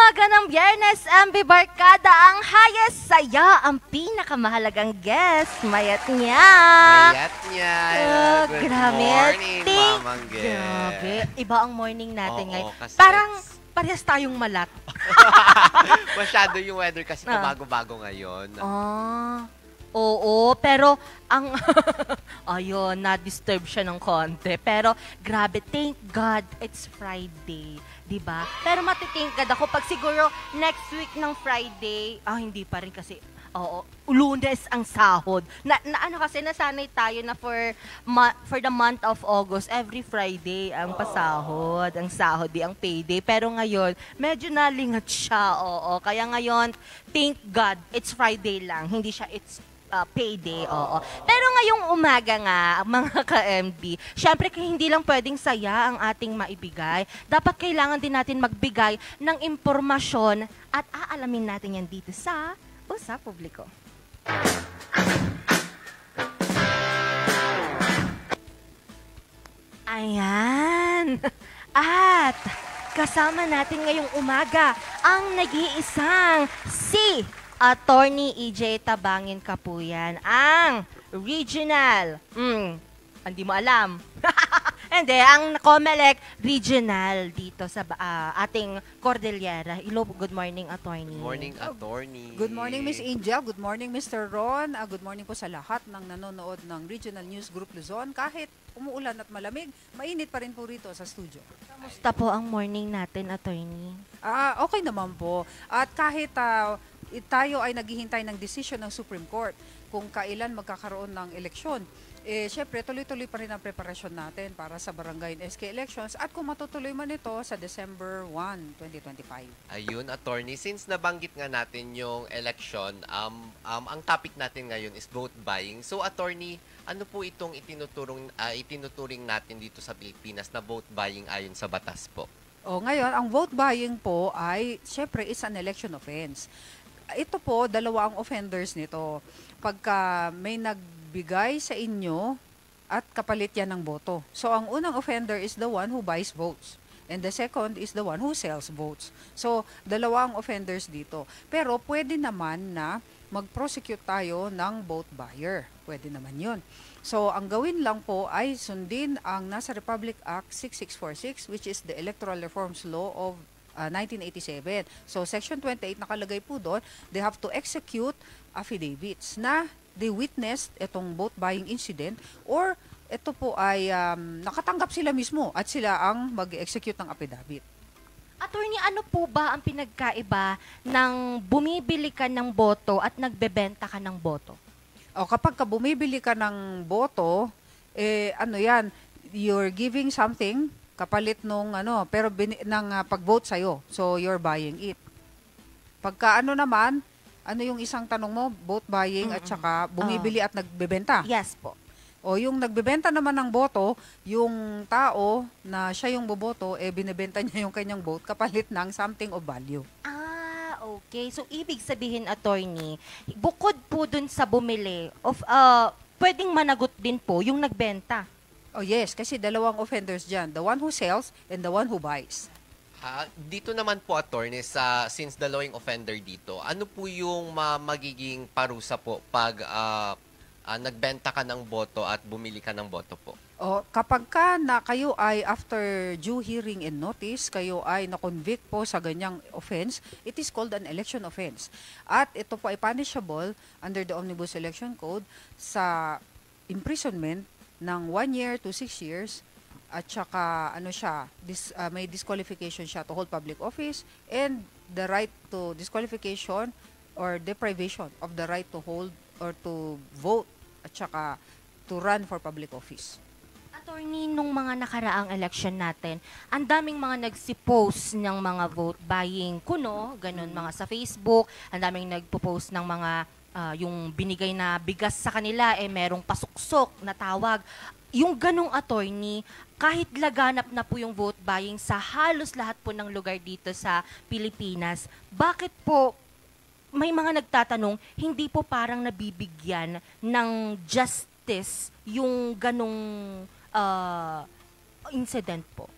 umaga ng Biyernes, MB Barkada, ang highest saya, ang pinakamahalagang guest, mayat niya. Mayat niya. Good grabe. morning, Mamang Guest. Grabe, iba ang morning natin Oo, ngayon. kasi Parang parehas tayong malat. masyado yung weather kasi pabago-bago ngayon. Oo, pero ang ayun, na-disturb siya ng konti. Pero grabe, thank God it's Friday, 'di ba? Pero matithank God ako pag siguro next week ng Friday, hindi pa rin kasi Lunes ang sahod. Ano kasi nasanay tayo na for the month of August, every Friday ang pasahod, ang sahod, ang payday. Pero ngayon, medyo nalingat siya. Kaya ngayon, thank God, it's Friday lang. Hindi siya it's payday, Pero ngayong umaga nga, mga ka-MB, syempre hindi lang pwedeng saya ang ating maibigay. Dapat kailangan din natin magbigay ng impormasyon at aalamin natin yan dito sa Usap Publiko. Ayan. At kasama natin ngayong umaga ang nag-iisang si Attorney EJ Tabangin Kapuyan, ang regional, hindi mo alam, hindi, ang COMELEC regional dito sa ating Cordillera. Hello, good morning, Attorney. Good morning, Attorney. Good morning, Miss Angel. Good morning, Mr. Ron. Good morning po sa lahat ng nanonood ng Regional News Group Luzon. Kahit umuulan at malamig, mainit pa rin po rito sa studio. Kamusta po ang morning natin, Attorney? Okay naman po. At kahit tayo ay naghihintay ng decision ng Supreme Court kung kailan magkakaroon ng eleksyon, syempre tuloy-tuloy pa rin ang preparasyon natin para sa barangay and SK elections at kung matutuloy man ito sa December 1, 2025. Ayun, Attorney, since nabanggit nga natin yung election, ang topic natin ngayon is vote buying. So, Attorney, ano po itong itinuturing natin dito sa Pilipinas na vote buying ayon sa batas po? Ngayon, ang vote buying po ay, syempre, is an election offense. Ito po, dalawa ang offenders nito. Pagka may nagbigay sa inyo at kapalit yan ng boto. So, ang unang offender is the one who buys votes. And the second is the one who sells votes. So, dalawa ang offenders dito. Pero pwede naman na mag-prosecute tayo ng vote buyer. Pwede naman yun. So, ang gawin lang po ay sundin ang nasa Republic Act 6646, which is the Electoral Reforms Law of 1987. So, Section 28 nakalagay po doon, they have to execute affidavits na they witnessed itong vote buying incident or ito po ay nakatanggap sila mismo at sila ang mag-execute ng affidavit. Attorney, ano po ba ang pinagkaiba ng bumibili ka ng boto at nagbebenta ka ng boto? Kapag bumibili ka ng boto, you're giving something kapalit nung pero ng pag-vote sa'yo. So, you're buying it. Pagka naman, yung isang tanong mo, vote buying at saka bumibili at nagbebenta. Yes po. O yung nagbebenta naman ng boto, yung tao na siya yung boboto, binibenta niya yung kanyang vote kapalit ng something of value. Okay. So, ibig sabihin, Attorney, bukod po dun sa bumili, pwedeng managot din po yung nagbenta. Oh yes, kasi dalawang offenders dyan. The one who sells and the one who buys. Dito naman po, Attorney, since dalawang offender dito, ano po yung magiging parusa po pag nagbenta ka ng boto at bumili ka ng boto po? Kapag kayo ay after due hearing and notice, kayo ay na-convict po sa ganyang offense, it is called an election offense. At ito po ay punishable under the Omnibus Election Code sa imprisonment ng 1 year to 6 years at saka may disqualification siya to hold public office and the right to disqualification or deprivation of the right to hold or to vote at saka to run for public office. Attorney, nung mga nakaraang election natin, ang daming mga nagsipost ng mga vote buying ganun mga sa Facebook, ang daming nagpo-post ng mga yung binigay na bigas sa kanila, merong pasuksok na tawag. Yung ganong, Attorney, kahit laganap na po yung vote buying sa halos lahat po ng lugar dito sa Pilipinas, bakit po may mga nagtatanong, hindi po parang nabibigyan ng justice yung ganong incident po?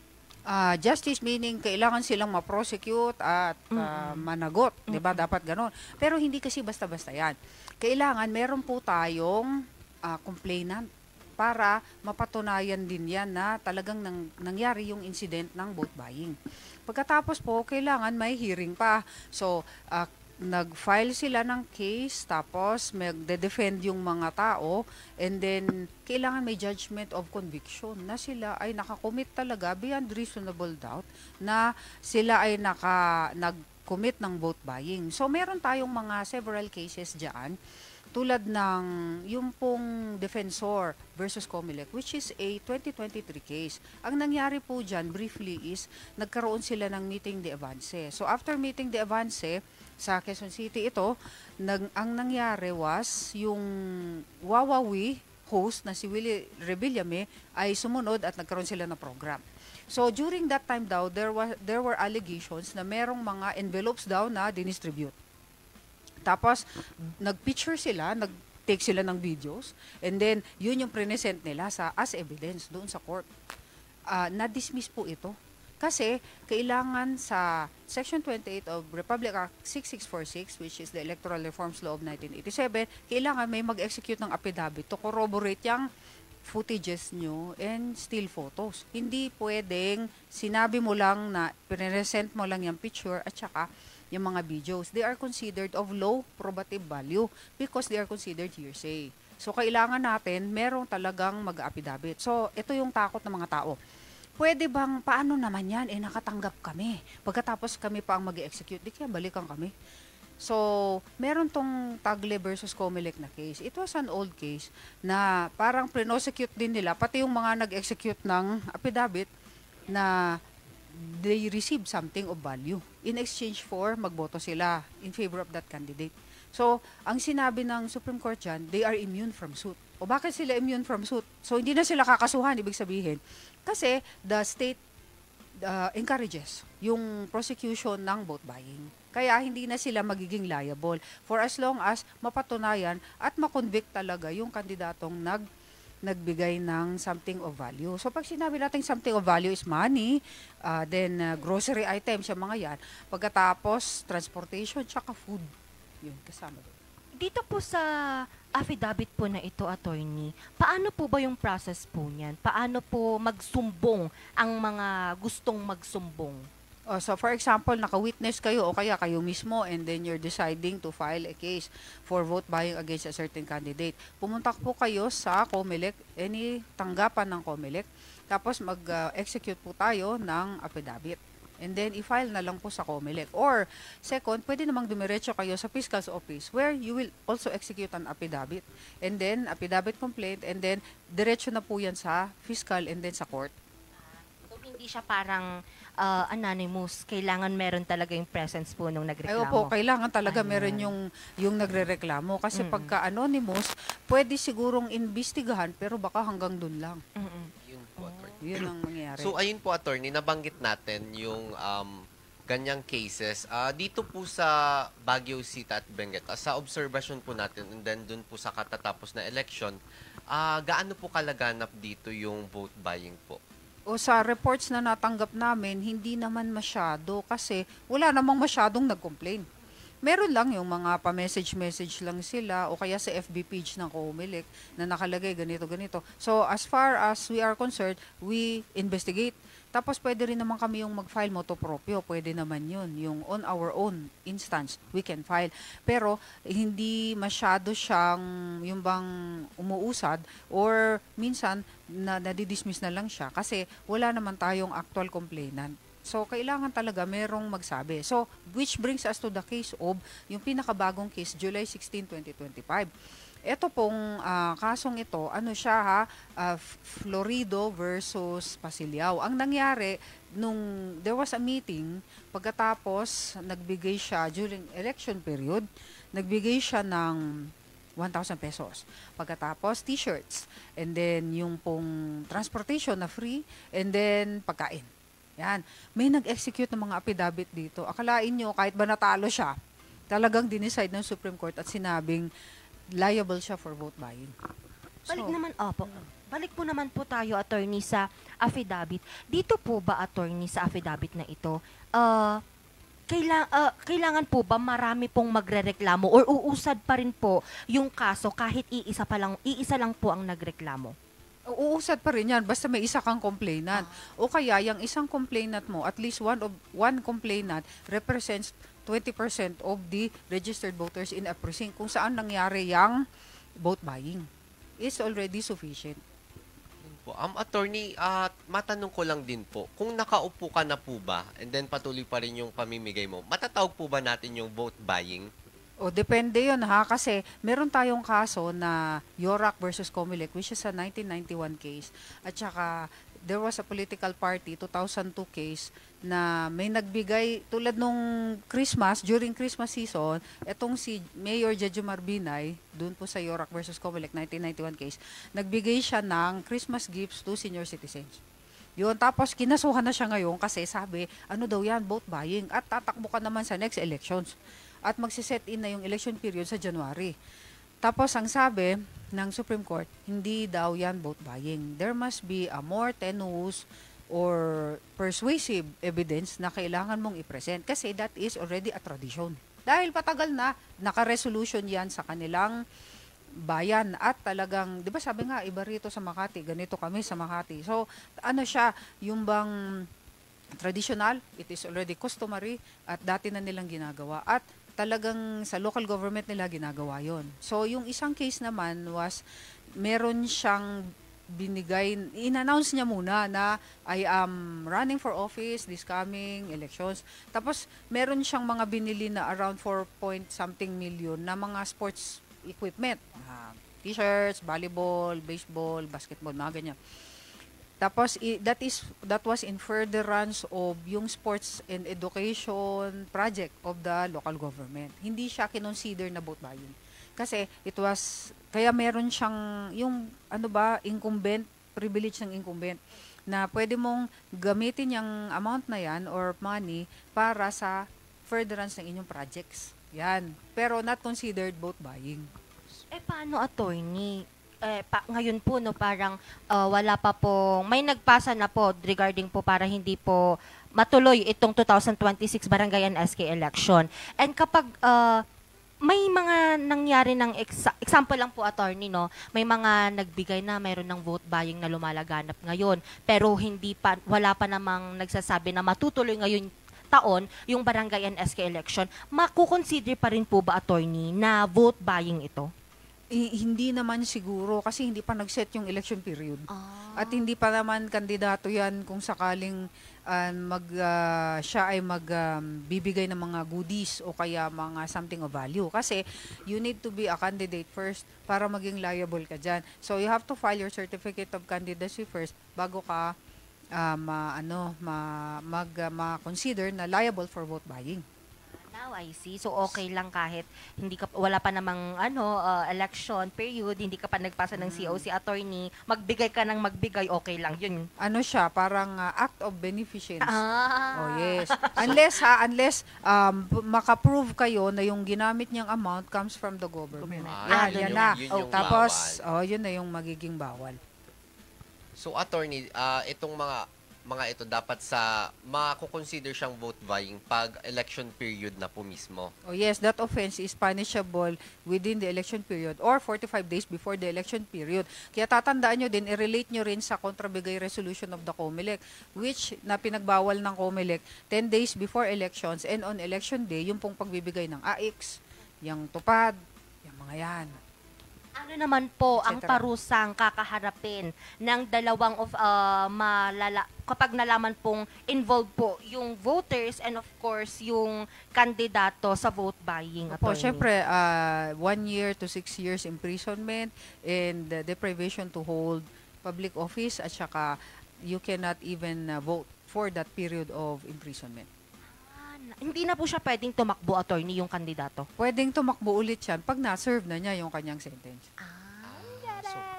Justice meaning kailangan silang ma-prosecute at managot, 'di ba? Dapat gano'n. Pero hindi kasi basta-basta 'yan. Kailangan meron po tayong complainant para mapatunayan din 'yan na talagang nangyari yung incident ng vote buying. Pagkatapos po, kailangan may hearing pa. So, nag-file sila ng case, tapos magde-defend yung mga tao, and then kailangan may judgment of conviction na sila ay nakakommit talaga beyond reasonable doubt na sila ay nag-commit ng vote buying. So meron tayong mga several cases dyan, tulad ng yung pong Defensor versus Comelec, which is a 2023 case. Ang nangyari po dyan, briefly, is nagkaroon sila ng meeting de avance. So after meeting de avance, sa Quezon City ito, ang nangyari was yung Wawawi host na si Willie Rebillame ay sumunod at nagkaroon sila ng program. So during that time daw, there were allegations na merong mga envelopes daw na dinistribute. Tapos nag-picture sila, nag-take sila ng videos, and then yun yung present nila as evidence doon sa court. Na-dismiss po ito. Kasi kailangan sa Section 28 of Republic Act 6646, which is the Electoral Reforms Law of 1987, kailangan may mag-execute ng affidavit to corroborate yung footages nyo and still photos. Hindi pwedeng sinabi mo lang na present mo lang yung picture at saka yung mga videos. They are considered of low probative value because they are considered hearsay. So kailangan natin merong talagang mag-affidavit. So ito yung takot ng mga tao. Pwede bang, paano naman yan? Nakatanggap kami. Pagkatapos kami pa ang mag-execute, di kaya balikan kami. So, meron tong Tagle versus Comelec na case. It was an old case na parang pre-prosecute din nila, pati yung mga nag-execute ng affidavit na they receive something of value in exchange for magboto sila in favor of that candidate. So, ang sinabi ng Supreme Court dyan, they are immune from suit. O bakit sila immune from suit? So, hindi na sila kakasuhan, ibig sabihin. Kasi the state encourages yung prosecution ng vote buying. Kaya hindi na sila magiging liable for as long as mapatunayan at makonvict talaga yung kandidatong nagbigay ng something of value. So pag sinabi natin something of value is money, then grocery items, yung mga yan. Pagkatapos, transportation, tsaka food. Yun, kasama doon. Dito po sa affidavit po na ito, attorney, paano po ba yung process po niyan? Paano po magsumbong ang mga gustong magsumbong? So for example, naka-witness kayo o kaya kayo mismo and then you're deciding to file a case for vote buying against a certain candidate. Pumunta po kayo sa Comelec, any tanggapan ng Comelec, tapos mag-execute po tayo ng affidavit. And then, i-file na lang po sa Comelec. Or, second, pwede namang dumiretso kayo sa Fiscal's Office where you will also execute an affidavit. And then, affidavit complaint, and then, diretso na po yan sa Fiscal and then sa court. So, hindi siya parang anonymous. Kailangan meron talaga yung presence po nung nagreklamo. Ay, opo, kailangan talaga meron yung nagre-reklamo. Kasi pagka anonymous, pwede sigurong imbestigahan, pero baka hanggang dun lang. Yun po, attorney. Yun ang mangyayari. So ayun po, attorney, nabanggit natin yung ganyang cases. Dito po sa Baguio City at Benguet, sa observation po natin, and then dun po sa katatapos na election, gaano po kalaganap dito yung vote buying po? O sa reports na natanggap namin, hindi naman masyado kasi wala namang masyadong nag-complain. Meron lang yung mga pa-message lang sila o kaya sa FB page ng Comelec na nakalagay ganito. So as far as we are concerned, we investigate. Tapos pwede rin naman kami yung mag-file motu proprio, pwede naman yun. Yung on our own instance, we can file. Pero hindi masyado siyang yung bang umuusad or minsan nadidismiss na lang siya kasi wala naman tayong actual complainant. So, kailangan talaga merong magsabi. So, which brings us to the case of yung pinakabagong case, July 16, 2025. Ito pong kasong ito, ano siya Florido versus Pasilyao. Ang nangyari, there was a meeting, pagkatapos nagbigay siya during election period, nagbigay siya ng 1,000 pesos. Pagkatapos, t-shirts. And then, yung pong transportation na free. And then, pagkain. Yan. May nag-execute ng mga affidavit dito. Akalain nyo, kahit ba natalo siya, talagang dinicide ng Supreme Court at sinabing liable siya for vote buying. Balik naman, opo. Balik po naman po tayo, attorney, sa affidavit. Dito po ba, attorney, sa affidavit na ito, kailangan po ba marami pong magrereklamo or uusad pa rin po yung kaso kahit iisa lang po ang nagreklamo? Uusad pa rin yan, basta may isa kang complainant. O kaya, yung isang complainant mo, at least one complainant represents 20% of the registered voters in a precinct kung saan nangyari yung vote buying. Is already sufficient. Po. Attorney, matanong ko lang din po, kung nakaupo ka na po ba, and then patuloy pa rin yung pamimigay mo, matatawag po ba natin yung vote buying? O, depende yun ha, kasi meron tayong kaso na Yorak versus Comelec, which is a 1991 case. At saka, there was a political party, 2002 case, na may nagbigay, tulad nung Christmas, during Christmas season, etong si Mayor Jejomar Binay, dun po sa Yorak versus Comelec, 1991 case, nagbigay siya ng Christmas gifts to senior citizens. Yun, tapos kinasuhan na siya ngayon kasi sabi, ano daw yan, vote buying, at tatakbo ka naman sa next elections. At magsiset in na yung election period sa January. Tapos ang sabi ng Supreme Court, hindi daw yan vote buying. There must be a more tenuous or persuasive evidence na kailangan mong i-present kasi that is already a tradition. Dahil patagal na, naka-resolution yan sa kanilang bayan at talagang, di ba sabi nga, iba rito sa Makati, ganito kami sa Makati. So, ano siya, yung bang traditional, it is already customary at dati na nilang ginagawa at talagang sa local government nila ginagawa yon. So, yung isang case naman was, meron siyang binigay, in-announce niya muna na I am running for office this coming elections. Tapos, meron siyang mga binili na around 4 point something million na mga sports equipment. T-shirts, volleyball, baseball, basketball, mga ganyan. Tapos, that was in furtherance of yung sports and education project of the local government. Hindi siya kinonsider na vote buying. Kasi kaya meron siyang, yung incumbent, privilege ng incumbent, na pwede mong gamitin yung amount na yan or money para sa furtherance ng inyong projects. Yan. Pero not considered vote buying. Paano, attorney? Ngayon po, no, parang wala pa po, may nagpasa na po regarding po para hindi po matuloy itong 2026 Barangay and SK election. And kapag may mga nangyari ng example lang po, attorney, no, may mga nagbigay na mayroon ng vote buying na lumalaganap ngayon, pero wala pa namang nagsasabi na matutuloy ngayon taon yung Barangay and SK election, makukonsider pa rin po ba, attorney, na vote buying ito? Hindi naman siguro kasi hindi pa nag-set yung election period. At hindi pa naman kandidato yan kung sakaling siya ay magbibigay ng mga goodies o kaya mga something of value. Kasi you need to be a candidate first para maging liable ka dyan. So you have to file your certificate of candidacy first bago ka ma-consider na liable for vote buying. Now I see. So okay lang kahit wala pa namang election period, hindi ka pa nagpasa ng COC, attorney, magbigay ka ng magbigay, okay lang yun. Ano siya, parang act of beneficence. Oh yes. Unless maka-prove kayo na yung ginamit niyang amount comes from the government. Yan na. Tapos yun na yung magiging bawal. So attorney, itong mga ito dapat makukonsider siyang vote buying pag election period na po mismo. Oh yes, that offense is punishable within the election period or 45 days before the election period. Kaya tatandaan nyo din, i-relate nyo rin sa kontrabigay resolution of the COMELEC, which na pinagbawal ng COMELEC 10 days before elections and on election day, yung pong pagbibigay ng AIX, yung tupad, yung mga yan. Ano naman po ang parusang kakaharapin ng dalawang kapag nalaman pong involved po yung voters and of course yung kandidato sa vote buying, attorney? Siyempre, 1 year to 6 years imprisonment and deprivation to hold public office at saka you cannot even vote for that period of imprisonment. Hindi na po siya pwedeng tumakbo, attorney, yung kandidato? Pwedeng tumakbo ulit yan pag na-serve na niya yung kanyang sentence.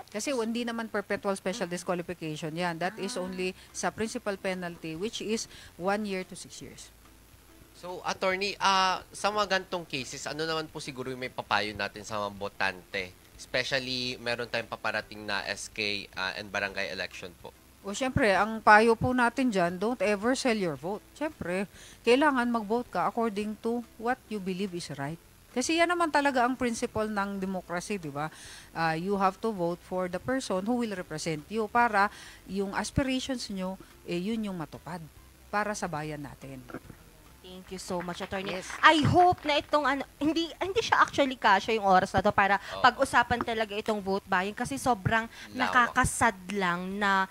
Kasi hindi naman perpetual special disqualification yan. That is only sa principal penalty, which is 1 year to 6 years. So, attorney, sa mga gantong cases, ano naman po siguro yung may papayo natin sa mga botante Especially, meron tayong paparating na SK and barangay election po. O syempre, ang payo po natin dyan, don't ever sell your vote. Syempre, kailangan mag-vote ka according to what you believe is right. Kasi yan naman talaga ang principle ng democracy, di ba? You have to vote for the person who will represent you para yung aspirations nyo, yun yung matupad para sa bayan natin. Thank you so much, Attorney. Yes. I hope na itong hindi siya actually kasya yung oras na to para pag-usapan talaga itong vote buying kasi sobrang nakakasad lang na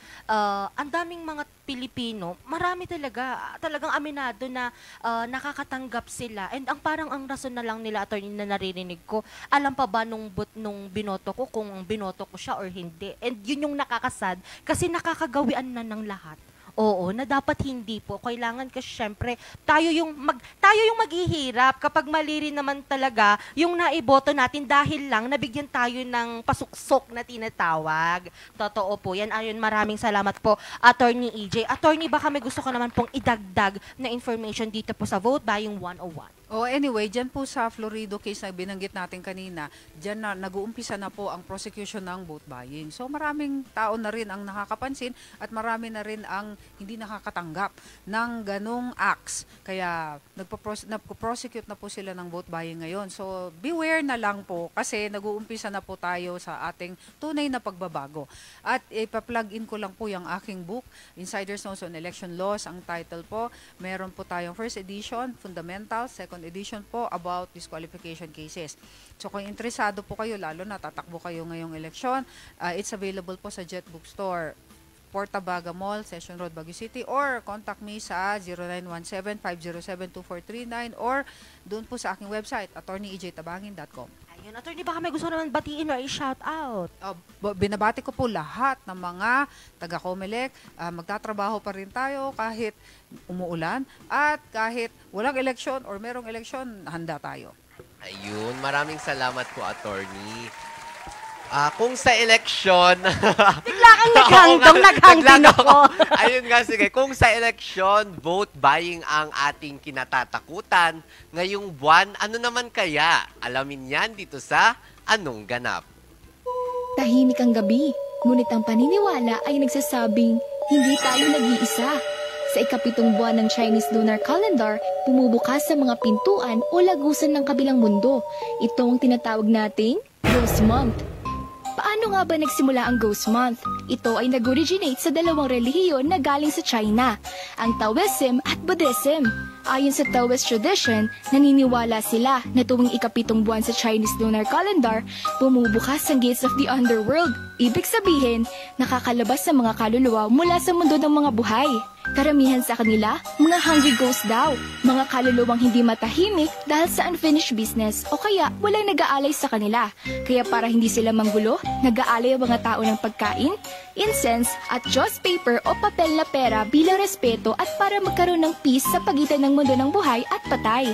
ang daming mga Pilipino, marami talagang aminado na nakakatanggap sila. And ang rason na lang nila, Attorney, na naririnig ko, alam pa ba nung binoto ko kung binoto ko siya or hindi. And yun yung nakakasad kasi nakakagawian na ng lahat. Oo, na dapat hindi po. Kailangan kasi syempre, tayo yung maghihirap kapag mali rin naman talaga yung naiboto natin dahil lang nabigyan tayo ng pasuksok na tinatawag. Totoo po yan. Ayun, maraming salamat po, Attorney EJ. Attorney, baka may gusto ko naman pong idagdag na information dito po sa Vote Buying 101. Anyway, dyan po sa Florido case na binanggit natin kanina, dyan na nag-uumpisa na po ang prosecution ng vote buying. So maraming tao na rin ang nakakapansin at marami na rin ang hindi nakakatanggap ng ganong acts. Kaya nagpo-prosecute na po sila ng vote buying ngayon. So beware na lang po kasi nag-uumpisa na po tayo sa ating tunay na pagbabago. At ipa-plug in ko lang po yung aking book, Insider's Notes on Election Laws. Ang title po, meron po tayong first edition, Fundamentals, second edition po about disqualification cases. So kung interesado po kayo, lalo na tatakbo kayo ngayong eleksyon, it's available po sa Jet Bookstore, Portabaga Mall, Session Road, Baguio City, or contact me sa 0917-507-2439 or doon po sa aking website, attorneyejtabangin.com. Ayun, Attorney, baka may gusto naman batiin or i-shout out. Binabati ko po lahat ng mga taga-Comelec. Magtatrabaho pa rin tayo kahit umuulan at kahit walang eleksyon or merong eleksyon, handa tayo. Ayun, maraming salamat po, Attorney. Kung sa eleksyon... Bigla kang naghangdong ako. Ayun nga, sige. Kung sa eleksyon, vote buying ang ating kinatatakutan, ngayong buwan, ano naman kaya? Alamin yan dito sa Anong Ganap. Tahimik ang gabi, ngunit ang paniniwala ay nagsasabing hindi tayo nag-iisa. Sa ikapitong buwan ng Chinese Lunar Calendar, bumubukas sa mga pintuan o lagusan ng kabilang mundo. Ito ang tinatawag nating Ghost Month. Paano nga ba nagsimula ang Ghost Month? Ito ay nag-originate sa dalawang relihiyon na galing sa China, ang Taoism at Buddhism. Ayon sa Taoist tradition, naniniwala sila na tuwing ikapitong buwan sa Chinese Lunar Calendar, bumubukas ang gates of the underworld. Ibig sabihin, nakakalabas sa mga kaluluwa mula sa mundo ng mga buhay. Karamihan sa kanila, mga hungry ghosts daw, mga kaluluwang hindi matahimik dahil sa unfinished business o kaya walang nag-aalay sa kanila. Kaya para hindi sila manggulo, nag-aalay ang mga tao ng pagkain, incense at joss paper o papel na pera bilang respeto at para magkaroon ng peace sa pagitan ng mundo ng buhay at patay.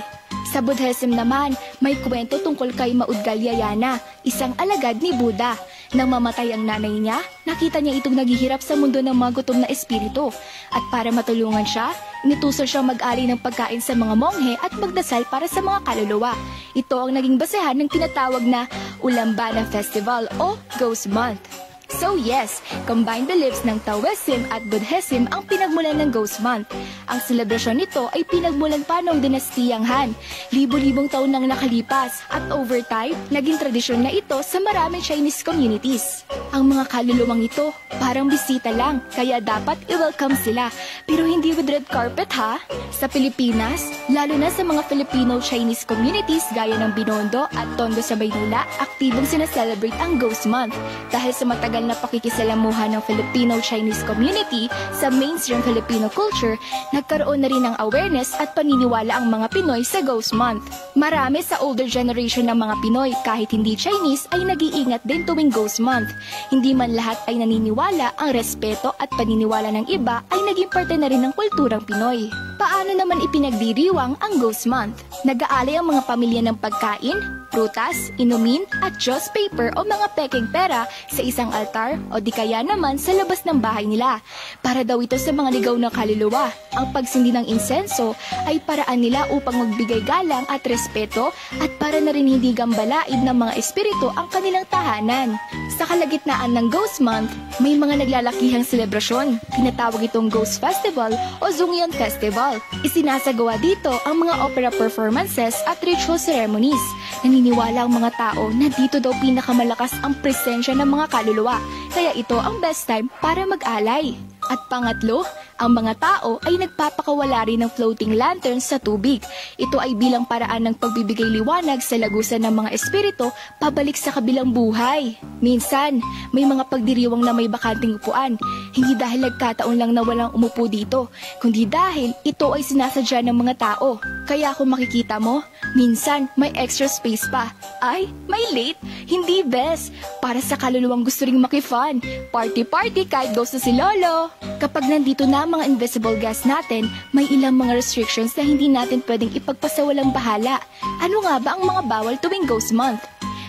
Sa Buddhism naman, may kwento tungkol kay Maudgalyayana, isang alagad ni Buddha. Nang mamatay ang nanay niya, nakita niya itong naghihirap sa mundo ng mga gutom na espiritu. At para matulungan siya, inutusan siyang mag-ari ng pagkain sa mga monghe at magdasal para sa mga kaluluwa. Ito ang naging basehan ng tinatawag na Ulambana Festival o Ghost Month. So yes, combined beliefs ng Taoism at Buddhism ang pinagmulan ng Ghost Month. Ang selebrasyon nito ay pinagmulan pa noong dinastiyang Han. Libo-libong taon nang nakalipas at over time, naging tradisyon na ito sa maraming Chinese communities. Ang mga kaluluwang ito parang bisita lang, kaya dapat i-welcome sila. Pero hindi with red carpet ha. Sa Pilipinas, lalo na sa mga Filipino-Chinese communities gaya ng Binondo at Tondo sa Maynila, aktibong sinaselebrate ang Ghost Month. Dahil sa matagal na pakikisalamuha ng Filipino-Chinese community sa mainstream Filipino culture, nagkaroon na rin ng awareness at paniniwala ang mga Pinoy sa Ghost Month. Marami sa older generation ng mga Pinoy, kahit hindi Chinese, ay nag-iingat din tuwing Ghost Month. Hindi man lahat ay naniniwala, ang respeto at paniniwala ng iba ay naging parte na rin ng kulturang Pinoy. Paano naman ipinagdiriwang ang Ghost Month? Nag-aalay ang mga pamilya ng pagkain, prutas, inumin, at joss paper o mga pekeng pera sa isang altar o di kaya naman sa labas ng bahay nila. Para daw ito sa mga ligaw na kaluluwa. Ang pagsindi ng insenso ay paraan nila upang magbigay galang at respeto at para na rin hindi gambalaid ng mga espiritu ang kanilang tahanan. Sa kalagitnaan ng Ghost Month, may mga naglalakihang selebrasyon. Tinatawag itong Ghost Festival o Zungyeon Festival. Isinasagawa dito ang mga opera performances at ritual ceremonies. Naniniwala ang mga tao na dito daw pinakamalakas ang presensya ng mga kaluluwa, kaya ito ang best time para mag-alay. At pangatlo, ang mga tao ay nagpapakawala rin ng floating lanterns sa tubig. Ito ay bilang paraan ng pagbibigay liwanag sa lagusan ng mga espiritu pabalik sa kabilang buhay. Minsan, may mga pagdiriwang na may bakanting upuan, hindi dahil nagkataon lang na walang umupo dito, kundi dahil ito ay sinasadya ng mga tao. Kaya kung makikita mo, minsan may extra space pa. Ay, may late? Hindi best. Para sa kaluluwang gusto ring makifun. Party-party kahit ghost na si Lolo. Kapag nandito na ang mga invisible guests natin, may ilang mga restrictions na hindi natin pwedeng ipagpasawalang bahala. Ano nga ba ang mga bawal tuwing Ghost Month?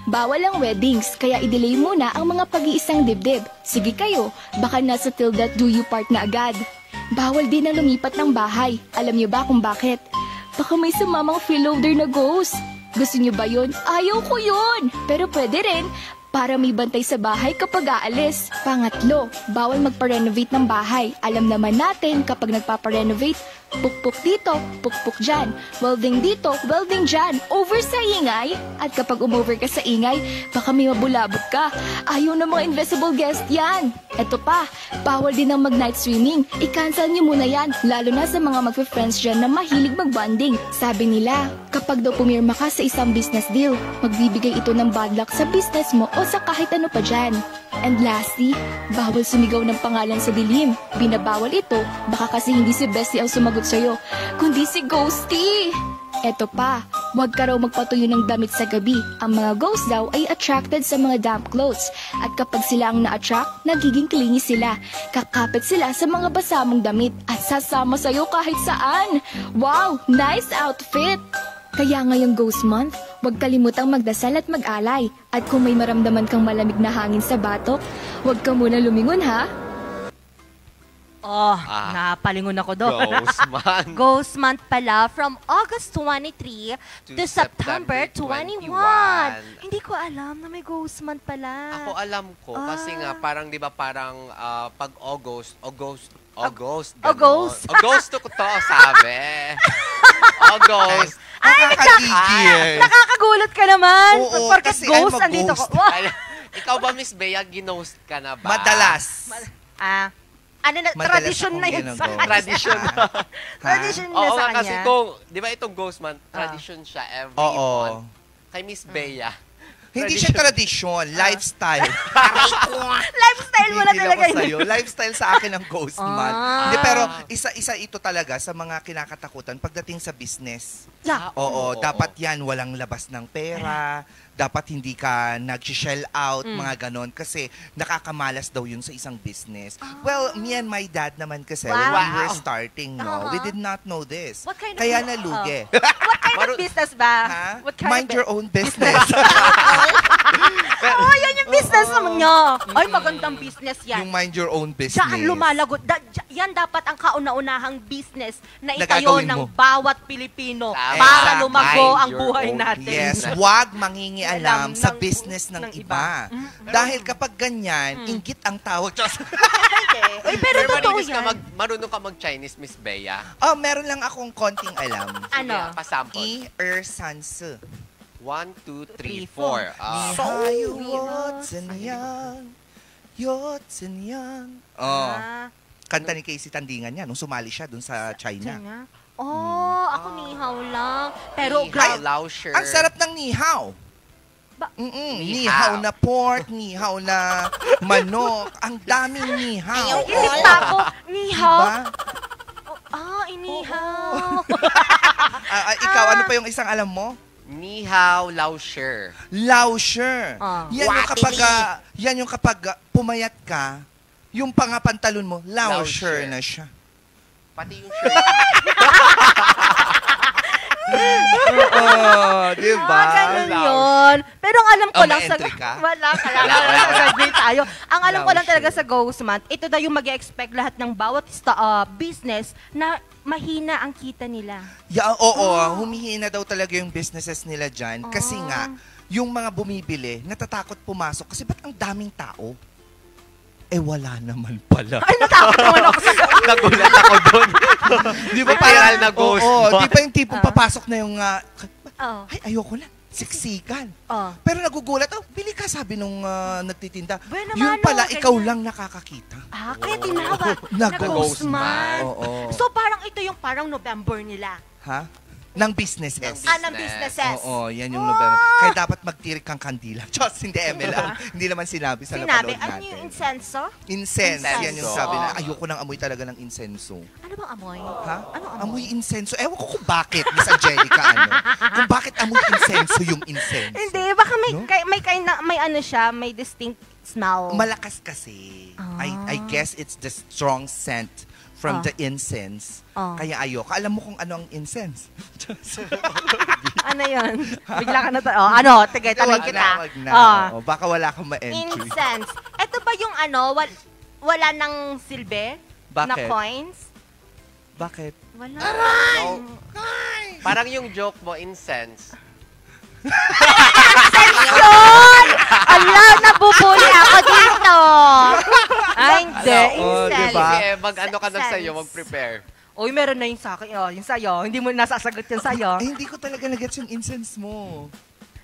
Bawal ang weddings, kaya i-delay muna ang mga pag-iisang dibdib. Sige kayo, baka nasa till that do you part na agad. Bawal din ang lumipat ng bahay. Alam niyo ba kung bakit? Baka may sumamang freeloader na ghost. Gusto niyo ba yun? Ayaw ko yun! Pero pwede rin, para may bantay sa bahay kapag aalis. Pangatlo, bawal magpa-renovate ng bahay. Alam naman natin kapag nagpapa-renovate, pukpuk dito, pukpuk dyan. Welding dito, welding dyan. Over sa ingay. At kapag umover ka sa ingay, baka may mabulabot ka. Ayaw ng mga invisible guest yan. Eto pa, bawal din ang mag-night swimming. I-cancel niyo muna yan, lalo na sa mga magpe-friends dyan na mahilig mag-bonding. Sabi nila, kapag daw pumirma ka sa isang business deal, magbibigay ito ng bad luck sa business mo o sa kahit ano pa dyan. And lastly, bawal sumigaw ng pangalan sa dilim. Binabawal ito, baka kasi hindi si Bessie ang sumagot sa'yo, kundi si Ghosty. Eto pa, huwag ka raw magpatuyo ng damit sa gabi. Ang mga ghosts daw ay attracted sa mga damp clothes. At kapag sila ang na-attract, nagiging clingy sila. Kakapit sila sa mga basamong damit at sasama sa'yo kahit saan. Wow, nice outfit! Kaya ngayong Ghost Month, huwag kalimutang magdasal at mag-alay. At kung may maramdaman kang malamig na hangin sa batok, huwag ka muna lumingon ha. Oh, napalingon ako doon. Ghost Month. Ghost Month pala from August 23 to September 21. Hindi ko alam na may Ghost Month pala. Ako alam ko kasi nga parang 'di ba parang pag August to sabi. August. Nakakagigil. Nakakagulat ka naman. Oo, Porket kasi ghost, I'm a nandito ghost. ko. Wow. Ikaw ba, Miss Bea, ginost ka na ba? Madalas. Ano na, Madalas tradisyon akong na yun sa ginagawa. kanya. Tradition. Tradition na Oo sa nga, kanya. kasi kung, di ba itong Ghost Month, tradition siya every Oo. month. Kay Miss Bea. Hindi siya tradisyon, lifestyle. Lifestyle mo na Gigil talaga ako yun. sa'yo. Lifestyle sa akin ang Ghost Month. Hindi, pero isa ito talaga sa mga kinakatakutan pagdating sa business. Yeah. Oo, dapat yan, walang labas ng pera. Dapat hindi ka nag-shell out, mga ganon. Kasi nakakamalas daw yun sa isang business. Well, me and my dad naman kasi, when we were starting, we did not know this. What kind of Kaya nalugi. What kind of business ba? Ha? What kind Mind of your own business. yan yung business niya. Ay, magandang business yan. Yung mind your own business. Diyan lumalagot. Yan dapat ang kauna-unahang business na Na itayo gagawin ng mo. bawat Pilipino Tama. para Exactly. lumago ang Your buhay own natin. Yes, wag mangingialam Alam sa ng- business ng ng iba. iba. Dahil kapag ganyan, inggit ang tawag. Uy, pero totoo marinis ka yan. marunong ka mag-Chinese, Miss Bea. Oh, meron lang akong konting alam. Ano? Pasample. Sanse. 1, 2, 3, 4. 4. Ah. Hayo Wotsenyan. Yotsenyan. Oh, kanta ni Casey Tandingan yan nung sumali siya dun sa China. Ako nihaw lang. Pero Ni Hao grabe. Lao Sher. Ang sarap ng nihaw. Nihaw na pork, nihaw na manok. Ang daming nihaw. Inisita ko, nihaw. Diba? Inihaw. Ikaw, ano pa yung isang alam mo? Ni Hao Lao Sher. Lausher. Ah. Yan yung kapag pumayat ka, yung pangapantalon mo, lausher Lausher. na siya. Pati yung shirt. Oo, di ba? Ganun yun. Pero ang alam ko Oh, lang may sa... entry ka? Wala, kaya Wala, wala. graduate tayo. Ang alam ko lang Wala, talaga sure. sa Ghost Month, ito daw yung mag-expect lahat ng bawat business na mahina ang kita nila. Yeah, oo, humihina daw talaga yung businesses nila dyan. Kasi nga, yung mga bumibili, natatakot pumasok. Kasi ba't ang daming tao? Eh, wala naman pala. Ay, natakot naman ako sa... Nagulat ako doon. Di May viral na ghost Oo, month. di ba yung tipong papasok na yung, Oh. ay, ayoko na, siksikan. Oh. Pero nagugulat, bili ka, sabi nung nagtitinda. Bueno, Yun mano, pala, ikaw ganyan. lang nakakakita. Kaya tinawag na Nag-ghost Ghost Month. Oo. So, parang ito yung parang November nila. Ha? Ng businesses. Ng businesses. Oo, yan yung November. Kaya dapat magtirik kang kandila. Diyos, hindi ML. Hindi naman sinabi sa Sinabi, napanood ano natin. yung incenso? Incense. Yan yung Incenso. sabi na, ayoko nang amoy talaga ng insenso. Ano bang amoy? Ha? Ano Amoy insenso. Ewan ko kung bakit, Miss Angelica, Kung bakit amoy insenso yung incense. Hindi, baka may, No? may ano siya, may distinct smell. Malakas kasi. I guess it's the strong scent from the incense. Kaya ayoko. Alam mo kung ano ang incense? Ano yun? Bigla ka na ano, tigay, tanong Wag kita. na, wag na. Oo, baka wala kang ma-entry. Incense. Ito ba yung ano, wala nang silbi? Na Bakit? coins? Bakit? Wala. No. Parang yung joke mo, incense. Yun! Ala, nabubuli ako dito. Ay, hindi. Oo, Incense. diba? Sige, mag-ano ka na sa'yo, Sense. mag-prepare. Uy, meron na yung sa akin. Oh, yung sa'yo. Hindi mo nasasagot yung sa'yo. Hindi ko talaga nagets yung incense mo.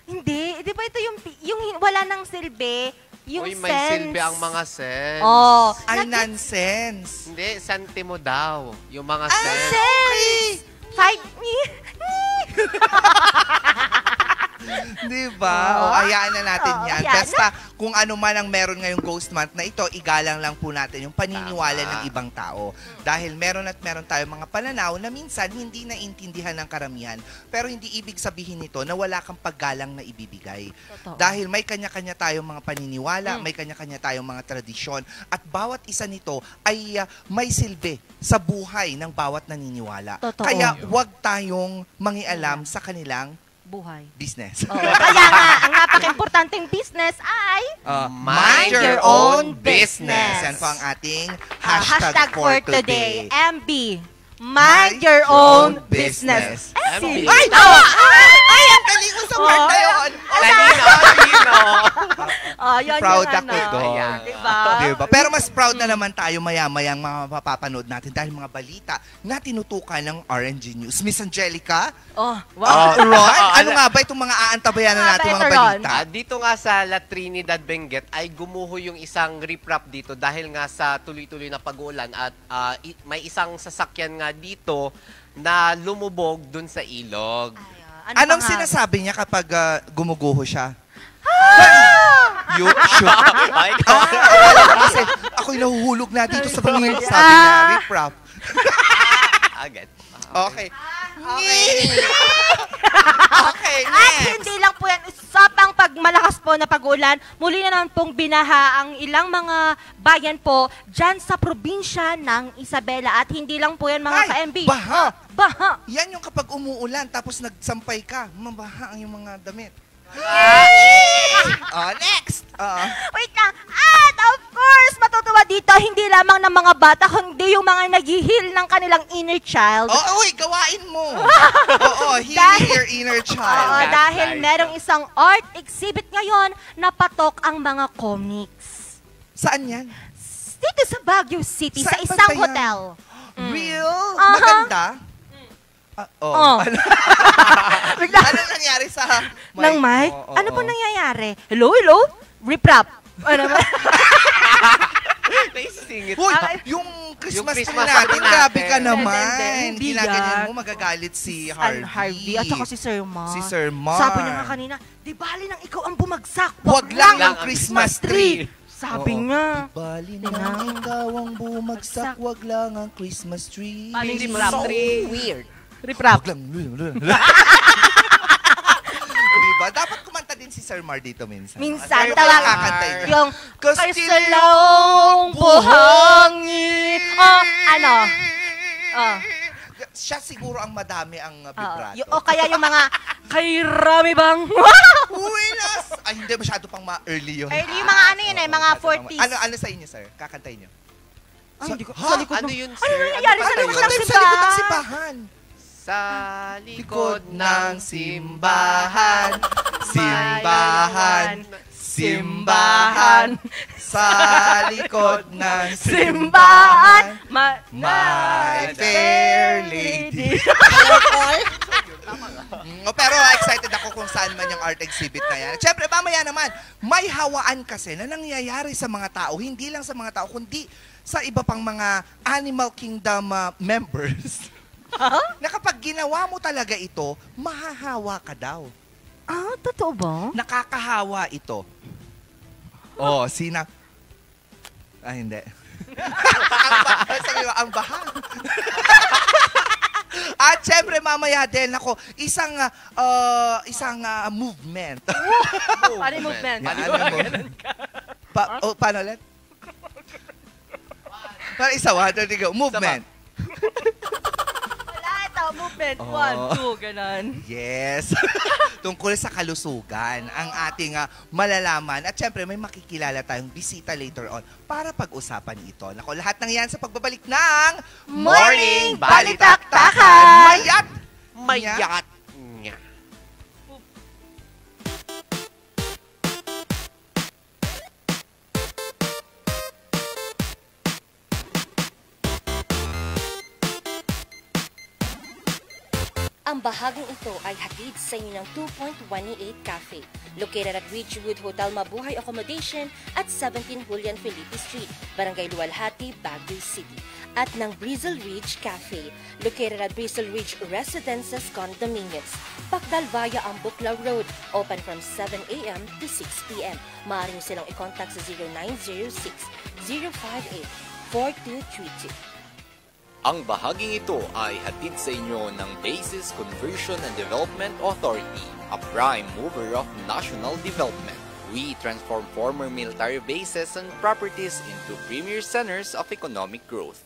Hindi. Di ba ito yung wala nang silbi? Yung Uy, sense. may silbi ang mga sense. Oh. Ay, nonsense. Hindi, santimo daw. Yung mga Ah, sense. Sense! Five... Di ba? Oo. O, hayaan na natin Oo, yan. hayaan Basta, kung ano man ang meron ngayong Ghost Month na ito, igalang lang po natin yung paniniwala Tama. ng ibang tao. Dahil meron at meron tayong mga pananaw na minsan hindi naintindihan ng karamihan. Pero hindi ibig sabihin nito na wala kang paggalang na ibibigay. Totoo. Dahil may kanya-kanya tayong mga paniniwala, may kanya-kanya tayong mga tradisyon, at bawat isa nito ay may silbi sa buhay ng bawat naniniwala. Totoo. Kaya huwag tayong mangialam sa kanilang Buhay. business. Oo. Kaya nga, ang napaka-importanting business ay... Mind your own business. Yan po ang ating hashtag for today. MB. Mind your own business. MB. Ay! Ay! Ang galing mo sa word na yun! Talino, talino. Yan Proud yung ako doon. Ayan. Diba? Diba? Pero mas proud na naman tayo maya-mayang mga mapapanood natin dahil mga balita na tinutukan ng RNG News. Miss Angelica? Oh, wow. Ron? Ano nga ba itong mga aantabayan na natin Ito, mga Ron. balita? Dito nga sa La Trinidad, Benguet ay gumuho yung isang riprap dito dahil nga sa tuloy-tuloy na pag-uulan at may isang sasakyan nga dito na lumubog dun sa ilog. Anong sinasabi niya kapag gumuguho siya? Yup, shoot. Ay, Kasi ako'y nahuhulog na dito sa bangin. Sabi niya, riprap. agad. Okay. Okay. Okay, At next. hindi lang po yan, usapang pag malakas po na pag-ulan, muli na naman pong binaha ang ilang mga bayan po dyan sa probinsya ng Isabela. At hindi lang po yan mga Ay, ka-MB. baha. Baha. Yan yung kapag umuulan tapos nagsampay ka, mabaha ang yung mga damit. Next. Wait lang. At of course, matutuwa dito, hindi lamang ng mga bata, kundi yung mga nag-heal ng kanilang inner child. Uy, gawain mo. Healing Dahil- your inner Oo, child. That's dahil nice. merong isang art exhibit ngayon na patok ang mga comics. Saan yan? Dito sa Baguio City, sa Saan isang ba yan? hotel. Real? Aha. Maganda? Oh. Bigla. Ano nangyari sa mic? Ng mic? Oo, Ano oo. po nangyayari? Hello, hello? Rip-rap. Ano ba? Naisingit. Hoy, Ay. yung Christmas, Christmas tree natin, tree grabe ka natin. naman. Hindi Ginaganyan yan. mo, magagalit si Harvey. Harvey. At saka si Sir Mar. Si Sir Mar. Sabi niya nga kanina, di bali nang ikaw ang bumagsak. Huwag lang lang ang ang Christmas tree. Sabi Oo. nga. Bali Tingnan. na ikaw ang bumagsak, Bagsak. wag lang ang Christmas tree. Paano yung Hindi rip-rap? weird. Rip-rap. Wag lang. Diba? Dapat kumanta din si Sir Mar dito minsan. Minsan, Sir Mar, tawag kakanta yun. yung Kastilyong Kastilong buhangin. Oh, ano? Oh. siya siguro ang madami ang vibrato. O kaya yung mga, kay Rami bang? Uy, ay, hindi masyado pang early yun. Early yung mga ano yun mga 40s. Ano sa inyo, sir? Kakantay nyo? Ay, hindi ko. Ha? Ano yun, sir? Ano nangyayari sa likod ng Sa likod ng simbahan. Sa likod ng simbahan, Simbahan, simbahan, sa likod ng simbahan, my fair lady. Pero excited ako kung saan man yung art exhibit na yan. Siyempre, mamaya naman, may hawaan kasi na nangyayari sa mga tao, hindi lang sa mga tao, kundi sa iba pang mga Animal Kingdom members. Na kapag ginawa mo talaga ito, mahahawa ka daw. Totoo ba? Nakakahawa ito. Oh, sina... hindi. Ang baha. At syempre mamaya din ako, isang movement. Paano yung movement? Paano ulit? Para isa, movement. Wala ito, movement. 1, 2, ganon. Yes. Tungkol sa kalusugan, ang ating malalaman. At syempre, may makikilala tayong bisita later on para pag-usapan ito. Nako, lahat ng yan sa pagbabalik ng Morning Balitaktakan! Mayat niya. Ang bahaging ito ay hatid sa inyo ng 2.188 Cafe, located at Ridgewood Hotel Mabuhay Accommodation at 17 Julian Felipe Street, Barangay Luwalhati, Baguio City. At ng Brizzle Ridge Cafe, located at Brizzle Ridge Residences Condominiums, Pacdal via Ambuclaw Road, open from 7 a.m. to 6 p.m. Maaari niyo silang i-contact sa 0906-058-4232. Ang bahaging ito ay hatid sa inyo ng Bases Conversion and Development Authority, a prime mover of national development. We transform former military bases and properties into premier centers of economic growth.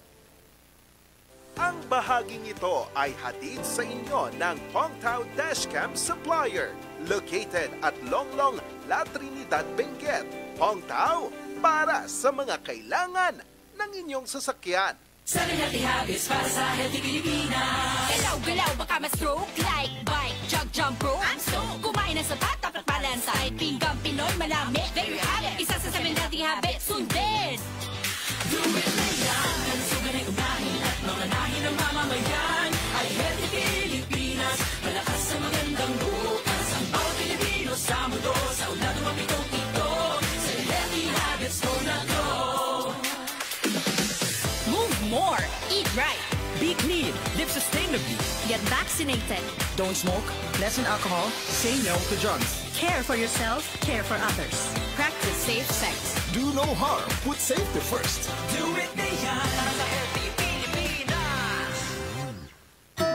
Ang bahaging ito ay hatid sa inyo ng Pongtao Dashcam Supplier, located at Longlong, La Trinidad, Benguet. Pongtao, para sa mga kailangan ng inyong sasakyan. 7 healthy habits para sa healthy Pilipinas. Galaw-galaw, baka ma-stroke. Like, bike, jog, jump, rope. I'm stoked. Kumain ng sapat, dapat balance. Ay, pinggang Pinoy, malami. There you have it. Isa sa 7 healthy habits. Sundin! Do it na yan. Kalusugan ay unahin at mga nahin ng mamamayan. Ay, healthy Pilipinas. Malakas sa magandang bukas. Ang bawat Pilipino sa mundo. Sa unado mapitong ito. Sa healthy habits mo na to. More. Eat right. Be clean. Live sustainably. Get vaccinated. Don't smoke. Lessen alcohol. Say no to drugs. Care for yourself. Care for others. Practice safe sex. Do no harm. Put safety first. Do it na yan. Sa healthy Pilipinas.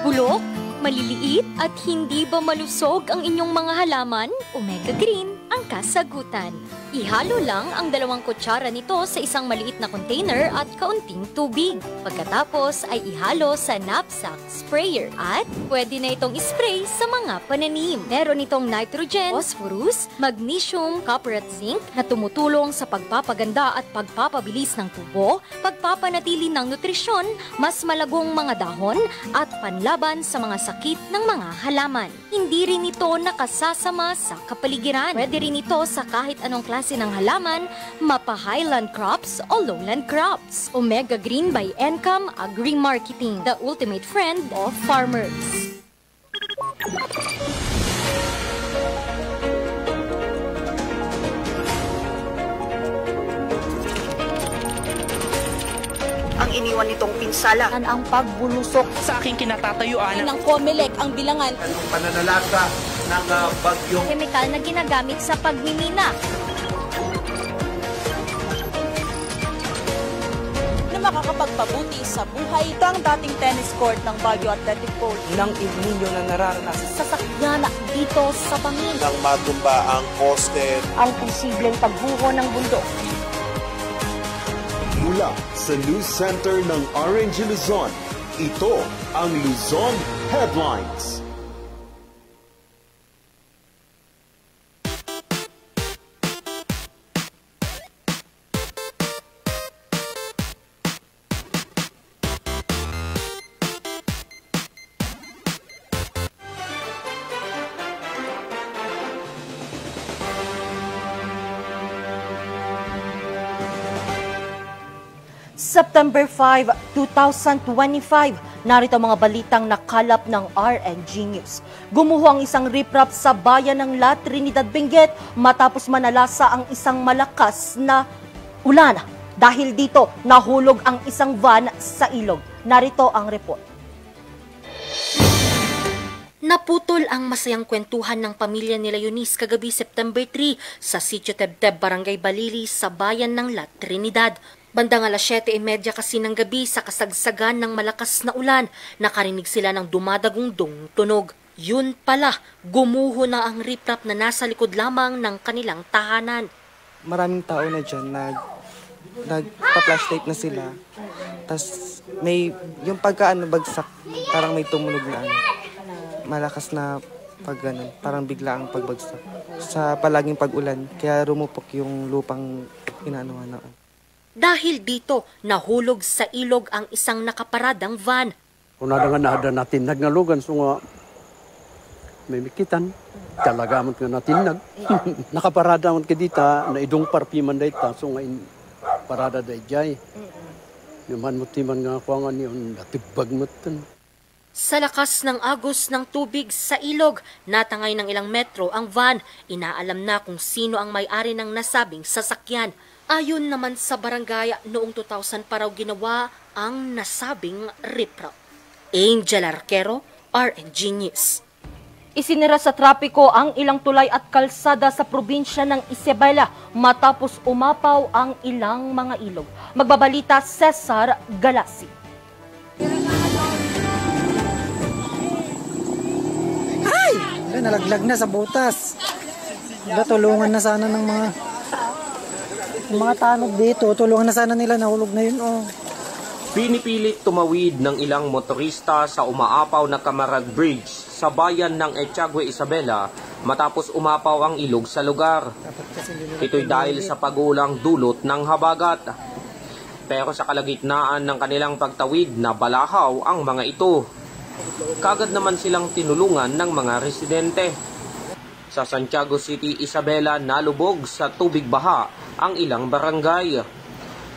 Bulok, maliliit at hindi ba malusog ang inyong mga halaman? Omega Green ang kasagutan. Ihalo lang ang 2 kutsara nito sa isang maliit na container at kaunting tubig. Pagkatapos ay ihalo sa knapsack sprayer at pwede na itong spray sa mga pananim. Meron itong nitrogen, phosphorus, magnesium, copper at zinc na tumutulong sa pagpapaganda at pagpapabilis ng tubo, pagpapanatili ng nutrisyon, mas malagong mga dahon at panlaban sa mga sakit ng mga halaman. Hindi rin ito nakasasama sa kapaligiran. Pwede rin ito sa kahit anong klase ng halaman, mapa-highland crops o lowland crops. Omega Green by Encam Agri-Marketing, the ultimate friend of farmers. Ang iniwan nitong pinsala ang pagbulusok sa aking kinatatayuan ng COMELEC ang bilangan Anong pananalasa ng bagyong Chemical na ginagamit sa pagmimina. na makakapagpabuti sa buhay ng dating tennis court ng Baguio Athletic Board. ng ninyo na nararanasan. Sasakyana dito sa bangin. nang matumba ang poste Ang posibleng pagbuho ng bundok. Mula sa News Center ng Orange Luzon, Ito ang Luzon Headlines. September 5, 2025, narito mga balitang nakalap ng RNG News. Gumuho ang isang riprap sa bayan ng La Trinidad, Benguet matapos manalasa ang isang malakas na ulan. Dahil dito, nahulog ang isang van sa ilog. Narito ang report. Naputol ang masayang kwentuhan ng pamilya nila Eunice kagabi September 3 sa Sitio Tebteb, Barangay Balili sa bayan ng La Trinidad. Bandang alas 7:30 kasi ng gabi sa kasagsagan ng malakas na ulan, nakarinig sila ng dumadagundong tunog. Yun pala, gumuho na ang riprap na nasa likod lamang ng kanilang tahanan. Maraming tao na dyan, nagpa-flashlight na sila. Tapos may, yung bagsak, parang may tumunog na malakas na parang bigla ang pagbagsak. Sa palaging pag-ulan, kaya rumupok yung lupang inanuhan na. Dahil dito, nahulog sa ilog ang isang nakaparadang van. Kung nada natin nagnalugan, so nga may mikitan, talaga man ka natin nakaparada man ka dita, na idong parpiman da ita, so nga parada da ijay. Yuman mo timan nga ako nga niyon, natibag mo tan. Sa lakas ng agos ng tubig sa ilog, natangay ng ilang metro ang van. Inaalam na kung sino ang may-ari ng nasabing sasakyan. Ayon naman sa barangay, noong 2000 pa raw ginawa ang nasabing riprap. Angel Arquero, RNG News. Isinira sa trapiko ang ilang tulay at kalsada sa probinsya ng Isabela matapos umapaw ang ilang mga ilog. Magbabalita Cesar Galasi. Ay! Nalaglag na sa butas. Tulungan na sana ng mga tanod dito. Tulungan na sana nila, nahulog na yun. Oh. Pinipilit tumawid ng ilang motorista sa umaapaw na Camarag Bridge sa bayan ng Etiagüe, Isabela matapos umapaw ang ilog sa lugar. Ito'y dahil sa pag-ulang dulot ng habagat. Pero sa kalagitnaan ng kanilang pagtawid na balahaw ang mga ito. Kagad naman silang tinulungan ng mga residente. Sa Santiago City, Isabela, nalubog sa tubig baha ang ilang barangay.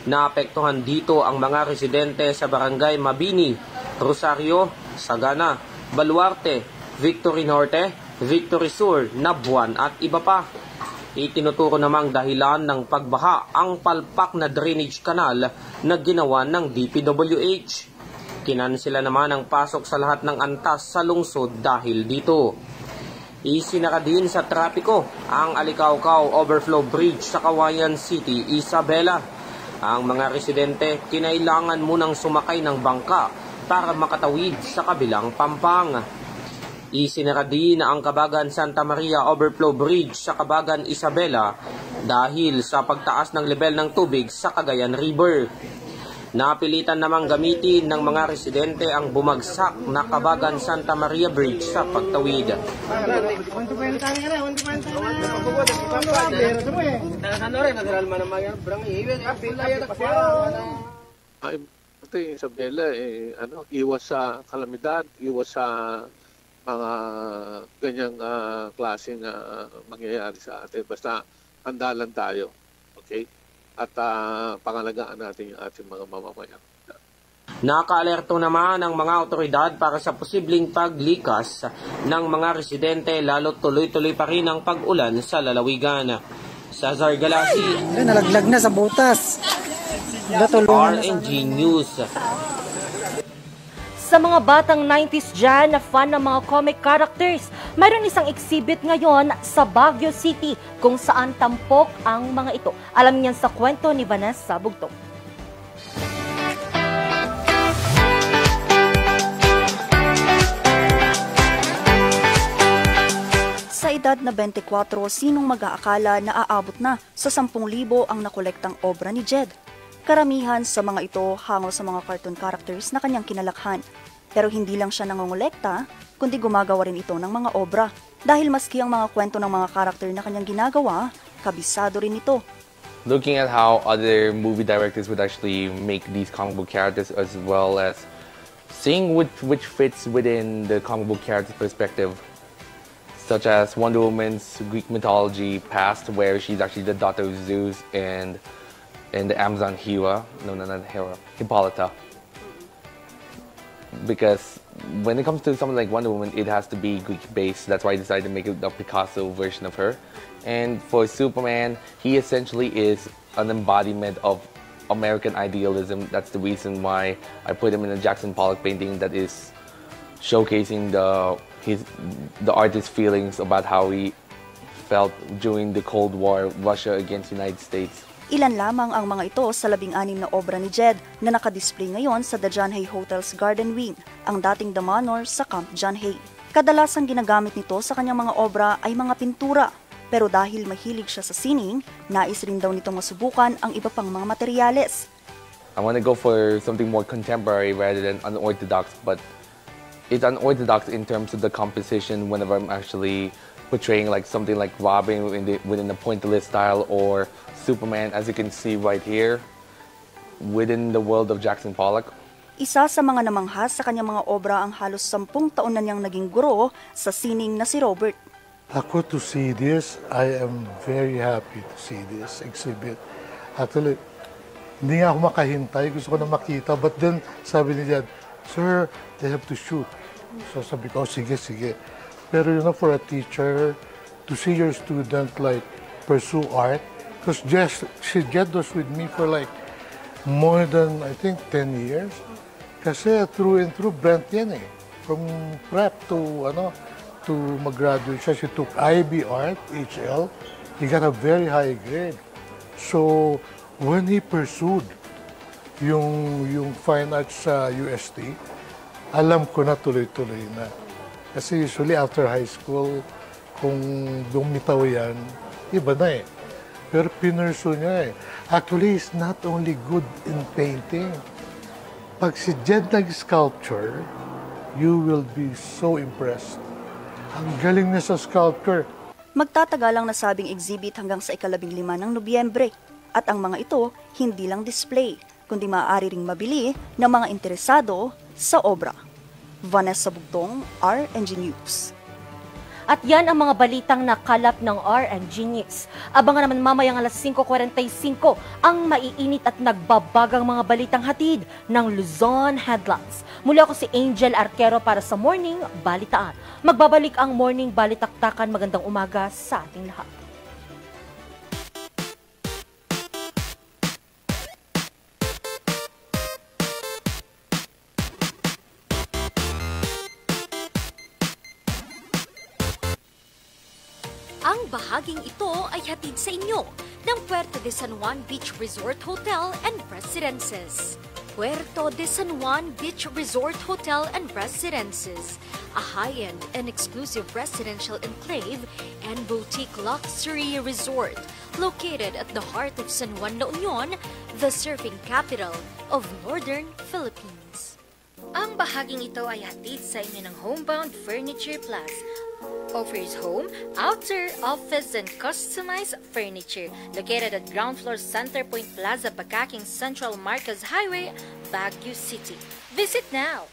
Naapektuhan dito ang mga residente sa barangay Mabini, Rosario, Sagana, Baluarte, Victory Norte, Victory Sur, Nabuan at iba pa. Itinuturo namang dahilan ng pagbaha ang palpak na drainage canal na ginawa ng DPWH. Kinansela naman ang pasok sa lahat ng antas sa lungsod dahil dito. Isinara din sa trapiko ang Alicaucao Overflow Bridge sa Kawayan City, Isabela. Ang mga residente kinailangan munang sumakay ng bangka para makatawid sa kabilang pampang. Isinara din ang Kabagan Santa Maria Overflow Bridge sa Kabagan Isabela dahil sa pagtaas ng level ng tubig sa Cagayan River. Napilitan namang gamitin ng mga residente ang bumagsak na Kabagan Santa Maria Bridge sa pagtawid. Ito yung Isabela, iwas sa kalamidad, iwas sa mga ganyang klaseng mangyayari sa atin. Basta handa lang tayo. Okay? At pangalagaan natin yung ating mga mamamayan. Nakaalerto naman ang mga otoridad para sa posibleng paglikas ng mga residente lalo tuloy-tuloy pa rin ang pag-ulan sa lalawigan. Cesar Galasi, nalaglag na sa butas. RNG News. Sa mga batang 90s dyan na fan ng mga comic characters, mayroon isang exhibit ngayon sa Baguio City kung saan tampok ang mga ito. Alam niyan sa kwento ni Vanessa Bugtong. Sa edad na 24, sinong mag-aakala na aabot na sa 10,000 ang nakolektang obra ni Jed? Karamihan sa mga ito hango sa mga cartoon characters na kanyang kinalakhan. Pero hindi lang siya nangongolekta, kundi gumagawa rin ito ng mga obra. Dahil maski ang mga kwento ng mga karakter na kanyang ginagawa, kabisado rin ito. Looking at how other movie directors would actually make these comic book characters, as well as seeing which fits within the comic book character perspective, such as Wonder Woman's Greek mythology past, where she's actually the daughter of Zeus, and the Amazon hero, not hero, Hippolyta. Because when it comes to something like Wonder Woman, it has to be Greek-based. That's why I decided to make it a Picasso version of her. And for Superman, he essentially is an embodiment of American idealism. That's the reason why I put him in a Jackson Pollock painting that is showcasing the artist's feelings about how he felt during the Cold War, Russia against the United States. Ilan lamang ang mga ito sa 16 na obra ni Jed na nakadisplay ngayon sa The John Hay Hotel's Garden Wing, ang dating The Manor sa Camp John Hay. Kadalasang ginagamit nito sa kanyang mga obra ay mga pintura. Pero dahil mahilig siya sa sining, nais rin daw nitong masubukan ang iba pang mga materyales. I want to go for something more contemporary rather than unorthodox, but it's unorthodox in terms of the composition whenever I'm actually portraying like something like Robin within the pointillist style, or Superman, as you can see right here, within the world of Jackson Pollock. Isa sa mga namangha sa kanyang mga obra ang halos 10 taon na niyang naging guro sa sining na si Robert. Ako, to see this, I am very happy to see this exhibit. Actually, hindi nga ako makahintay. Gusto ko na makita. But then, sabi ni Dad, "Sir, they have to shoot." So sabi ko, sige, sige. Pero for a teacher, to see your student like pursue art, because Jed was with me for like more than, I think, 10 years. Kasi through and through, Brent yan eh. From prep to, to mag-graduate siya. She took IB Art, HL. He got a very high grade. So, when he pursued yung fine arts sa UST, alam ko na tuloy-tuloy na. Kasi usually after high school, kung lumitaw yan, iba na eh. Pero pinursu niya eh. Actually, he's not only good in painting. Pag si Jed nag-sculpture, you will be so impressed. Ang galing na sa sculpture. Magtatagalang nasabing exhibit hanggang sa 15 ng Nobyembre. At ang mga ito, hindi lang display, kundi maaari ring mabili ng mga interesado sa obra. Vanessa Bugtong, RNG News. At yan ang mga balitang nakalap ng RNG News. Abangan naman mamayang alas 5:45 ang maiinit at nagbabagang mga balitang hatid ng Luzon Headlines. Muli ako si Angel Arquero para sa Morning Balitaan. Magbabalik ang Morning Balitaktakan. Magandang umaga sa ating lahat. Ang bahaging ito ay hatid sa inyo ng Puerto de San Juan Beach Resort Hotel and Residences. Puerto de San Juan Beach Resort Hotel and Residences, a high-end and exclusive residential enclave and boutique luxury resort located at the heart of San Juan La Union, the surfing capital of Northern Philippines. Ang bahaging ito ay hatid sa inyo ng Homebound Furniture Plus. Offers home, outer, office, and customized furniture. Located at ground floor Centerpoint Plaza, Bakaking Central Marcos Highway, Baguio City. Visit now!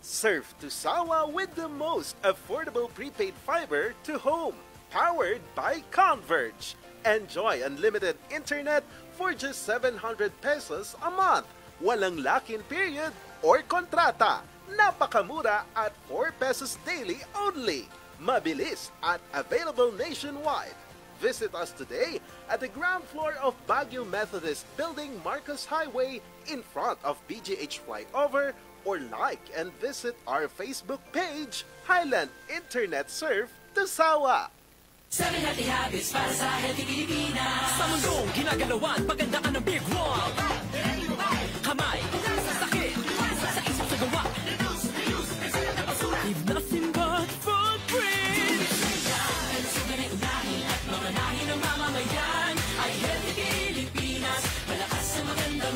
Surf to Sawa with the most affordable prepaid fiber to home. Powered by Converge. Enjoy unlimited internet for just 700 pesos a month. Walang lock-in period or kontrata. Napakamura at 4 pesos daily only. Mabilis at available nationwide. Visit us today at the ground floor of Baguio Methodist Building, Marcos Highway, in front of BGH Flyover, or like and visit our Facebook page, Highland Internet Surf to Sawa. 7 Healthy Habits para sa Healthy Pilipinas. Sa mundong ginagalawan, paganda ka ng Big One. Kamay, sakit, sa isip sa gawa. Leave nothing but footprints. Sige na unahin at mga nahin ng mamamayan. Ay Healthy Pilipinas, malakas sa maganda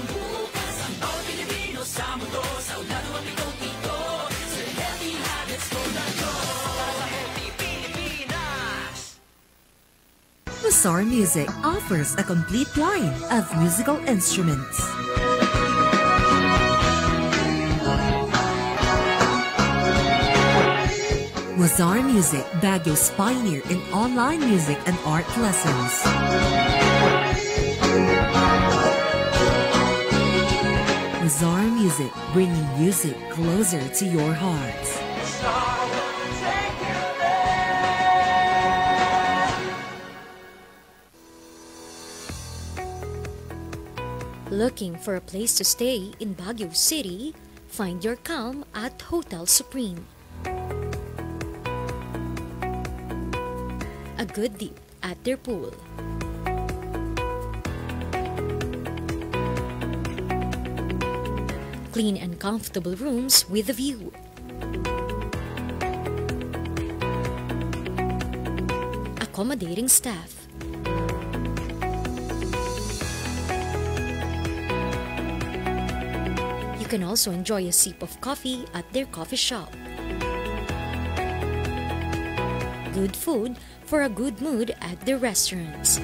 Wazar Music offers a complete line of musical instruments. Wazar Music, Baguio's pioneer in online music and art lessons. Wazar Music, bringing music closer to your hearts. Looking for a place to stay in Baguio City? Find your calm at Hotel Supreme. A good dip at their pool. Clean and comfortable rooms with a view. Accommodating staff. You can also enjoy a sip of coffee at their coffee shop. Good food for a good mood at their restaurants.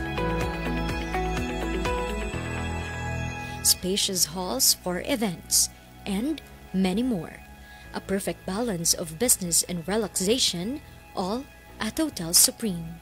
Spacious halls for events, and many more. A perfect balance of business and relaxation, all at Hotel Supreme.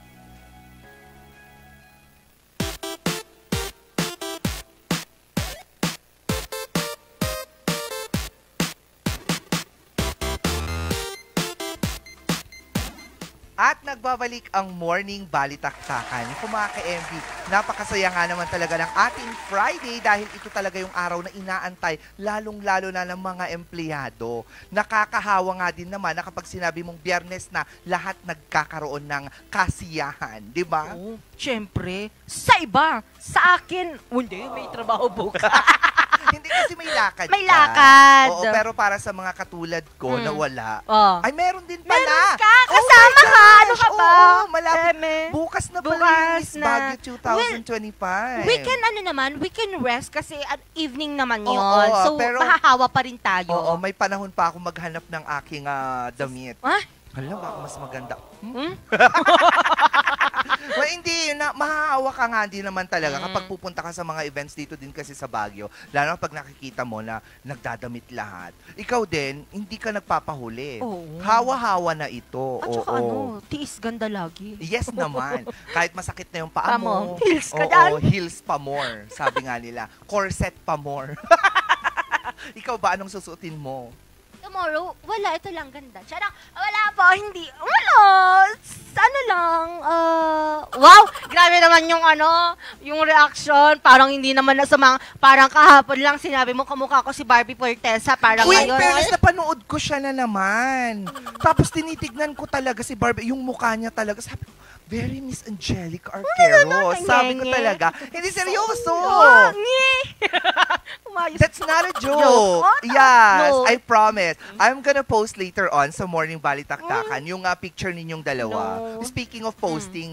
At nagbabalik ang morning balitaktakan. Kung mga ka-MV, napakasaya nga naman talaga ng ating Friday dahil ito talaga yung araw na inaantay, lalong-lalo na ng mga empleyado. Nakakahawa nga din naman na kapag sinabi mong Biyernes na lahat nagkakaroon ng kasiyahan, di ba? Oh, syempre, sa iba, sa akin, hindi, may trabaho bukas. Hindi kasi may lakad May ka. lakad. Oo, pero para sa mga katulad ko na wala, ay meron din pala. Meron ka, kasama ka. Ano ka ba? Oo, malapit. Bukas na pala yung Miss Baguio 2025. We can we can rest kasi at evening naman yun. Oo, so, pero, mahahawa pa rin tayo. Oo, may panahon pa ako maghanap ng aking damit. Alam, baka mas maganda. Well, hindi, mahahawa ka nga din naman talaga kapag pupunta ka sa mga events dito din kasi sa Baguio. Lalo pag nakikita mo na nagdadamit lahat. Ikaw din, hindi ka nagpapahuli. Hawa-hawa na ito. At saka tiis ganda lagi. Yes naman. Kahit masakit na yung paa mo. Heels ka dyan. Heels pa more. Sabi nga nila, corset pa more. Ikaw ba, anong susuotin mo? Tomorrow, wala, ito lang ganda. Charang, wala po, hindi. Wala, ano lang, wow, grabe naman yung reaction. Parang hindi naman na sa mga, parang kahapon lang sinabi mo, kamukha ko si Barbie Fortesa, parang ngayon. Pero napanood ko siya na naman. Tapos tinitignan ko talaga si Barbie, yung mukha niya talaga, sabi ko, very Miss Angelic Arquero. Sabi ko talaga, hindi seryoso. That's not a joke. Yes, I promise. I'm gonna post later on sa Morning Balitaktakan yung picture ninyong dalawa. Speaking of posting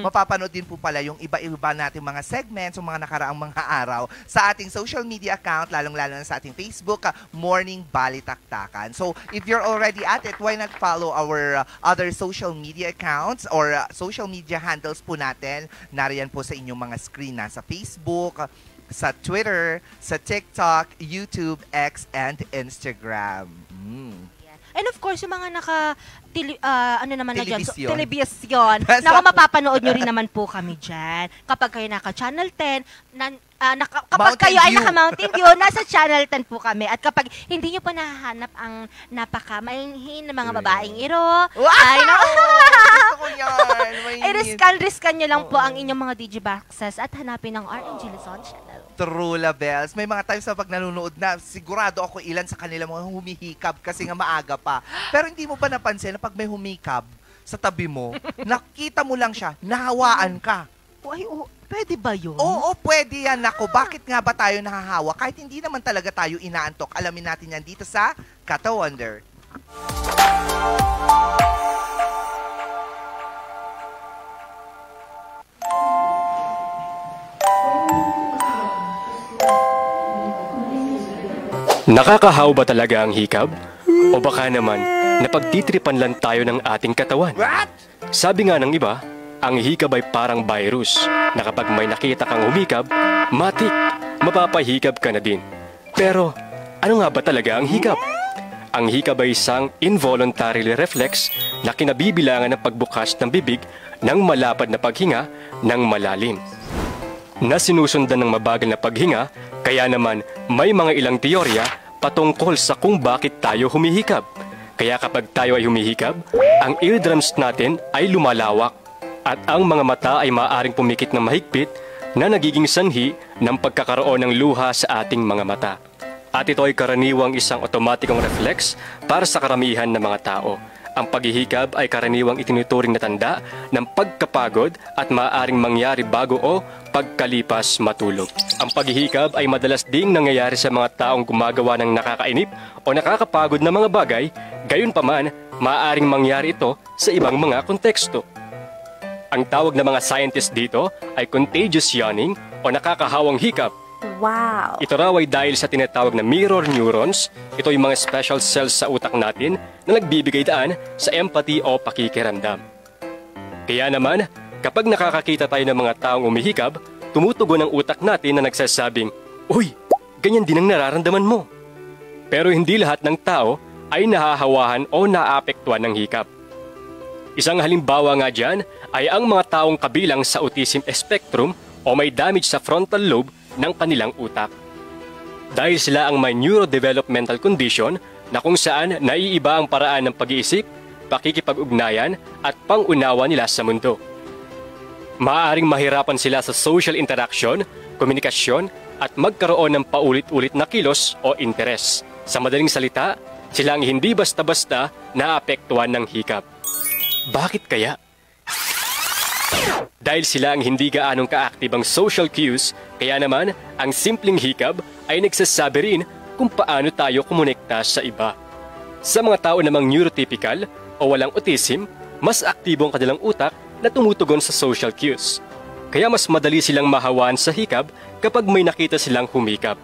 mapapanood din po pala yung iba-iba nating mga segments o mga nakaraang mga araw sa ating social media account, lalong-lalo na sa ating Facebook, Morning Balitaktakan. So, if you're already at it, why not follow our other social media accounts or social media handles po natin. Nariyan po sa inyong mga screen, nasa Facebook, sa Twitter, sa TikTok, YouTube, X, and Instagram. And of course, yung mga Telebisyon. Telebisyon. Naku, mapapanood nyo rin naman po kami dyan. Kapag kayo naka-Channel 10, kapag kayo ay naka-Mountain View, nasa Channel 10 po kami. At kapag hindi nyo pa nahahanap ang napaka-mainhin na mga babaeng iro, ay riskan nyo lang po ang inyong mga digiboxes at hanapin ang RNG Luzon Channel. True, Labels. May mga times na pag nanonood na, sigurado ako ilan sa kanila mga humihikab kasi nga maaga pa. Pero hindi mo ba napansin na pag may humikab sa tabi mo, nakita mo lang siya, nahawaan ka. Pwede ba yun? Oo, pwede yan. Ako, bakit nga ba tayo nahahawa? Kahit hindi naman talaga tayo inaantok. Alamin natin yan dito sa Kata Wonder. Nakakahaw ba talaga ang hikab? O baka naman, napagtitripan lang tayo ng ating katawan? Sabi nga ng iba, ang hikab ay parang virus na kapag may nakita kang humikab, matik, mapapahikab ka na din. Pero ano nga ba talaga ang hikab? Ang hikab ay isang involuntary reflex na kinabibilangan ng pagbukas ng bibig ng malapad na paghinga ng malalim. Na sinusundan ng mabagal na paghinga, kaya naman may mga ilang teorya patungkol sa kung bakit tayo humihikab. Kaya kapag tayo ay humihikab, ang eardrums natin ay lumalawak at ang mga mata ay maaaring pumikit ng mahigpit na nagiging sanhi ng pagkakaroon ng luha sa ating mga mata. At ito ay karaniwang isang otomatikong reflex para sa karamihan ng mga tao. Ang paghihikab ay karaniwang itinuturing na tanda ng pagkapagod at maaaring mangyari bago o pagkalipas matulog. Ang paghihikab ay madalas ding nangyayari sa mga taong gumagawa ng nakakainip o nakakapagod na mga bagay, gayunpaman maaaring mangyari ito sa ibang mga konteksto. Ang tawag ng mga scientists dito ay contagious yawning o nakakahawang hikab. Wow! Ito raw ay dahil sa tinatawag na mirror neurons. Ito ay mga special cells sa utak natin na nagbibigay daan sa empathy o pakikiramdam. Kaya naman, kapag nakakakita tayo ng mga taong umihikab, tumutugon ang utak natin na nagsasabing, "Uy, ganyan din ang nararamdaman mo." Pero hindi lahat ng tao ay nahahawahan o naapektuhan ng hikab. Isang halimbawa nga dyan ay ang mga taong kabilang sa autism spectrum o may damage sa frontal lobe ng kanilang utak. Dahil sila ang may neurodevelopmental condition na kung saan naiiba ang paraan ng pag-iisip, pakikipag-ugnayan at pang-unawa nila sa mundo. Maaaring mahirapan sila sa social interaction, komunikasyon at magkaroon ng paulit-ulit na kilos o interes. Sa madaling salita, sila ang hindi basta-basta naapektuhan ng hikab. Bakit kaya? Dahil sila ang hindi gaanong ka-active ang social cues, kaya naman ang simpleng hikab ay nagsasabi rin kung paano tayo kumonekta sa iba. Sa mga tao namang neurotypical o walang autism, mas aktibo ang kanilang utak na tumutugon sa social cues. Kaya mas madali silang mahawaan sa hikab kapag may nakita silang humikab.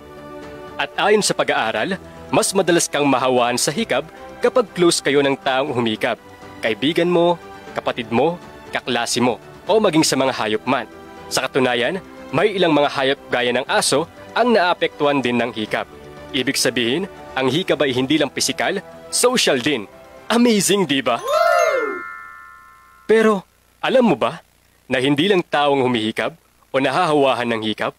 At ayon sa pag-aaral, mas madalas kang mahawaan sa hikab kapag close kayo ng taong humikab. Kaibigan mo, kapatid mo, kaklase mo, o maging sa mga hayop man. Sa katunayan, may ilang mga hayop gaya ng aso ang naapektuhan din ng hikab. Ibig sabihin, ang hikab ay hindi lang pisikal, social din. Amazing, di ba? Pero, alam mo ba na hindi lang taong humihikab o nahahawahan ng hikab?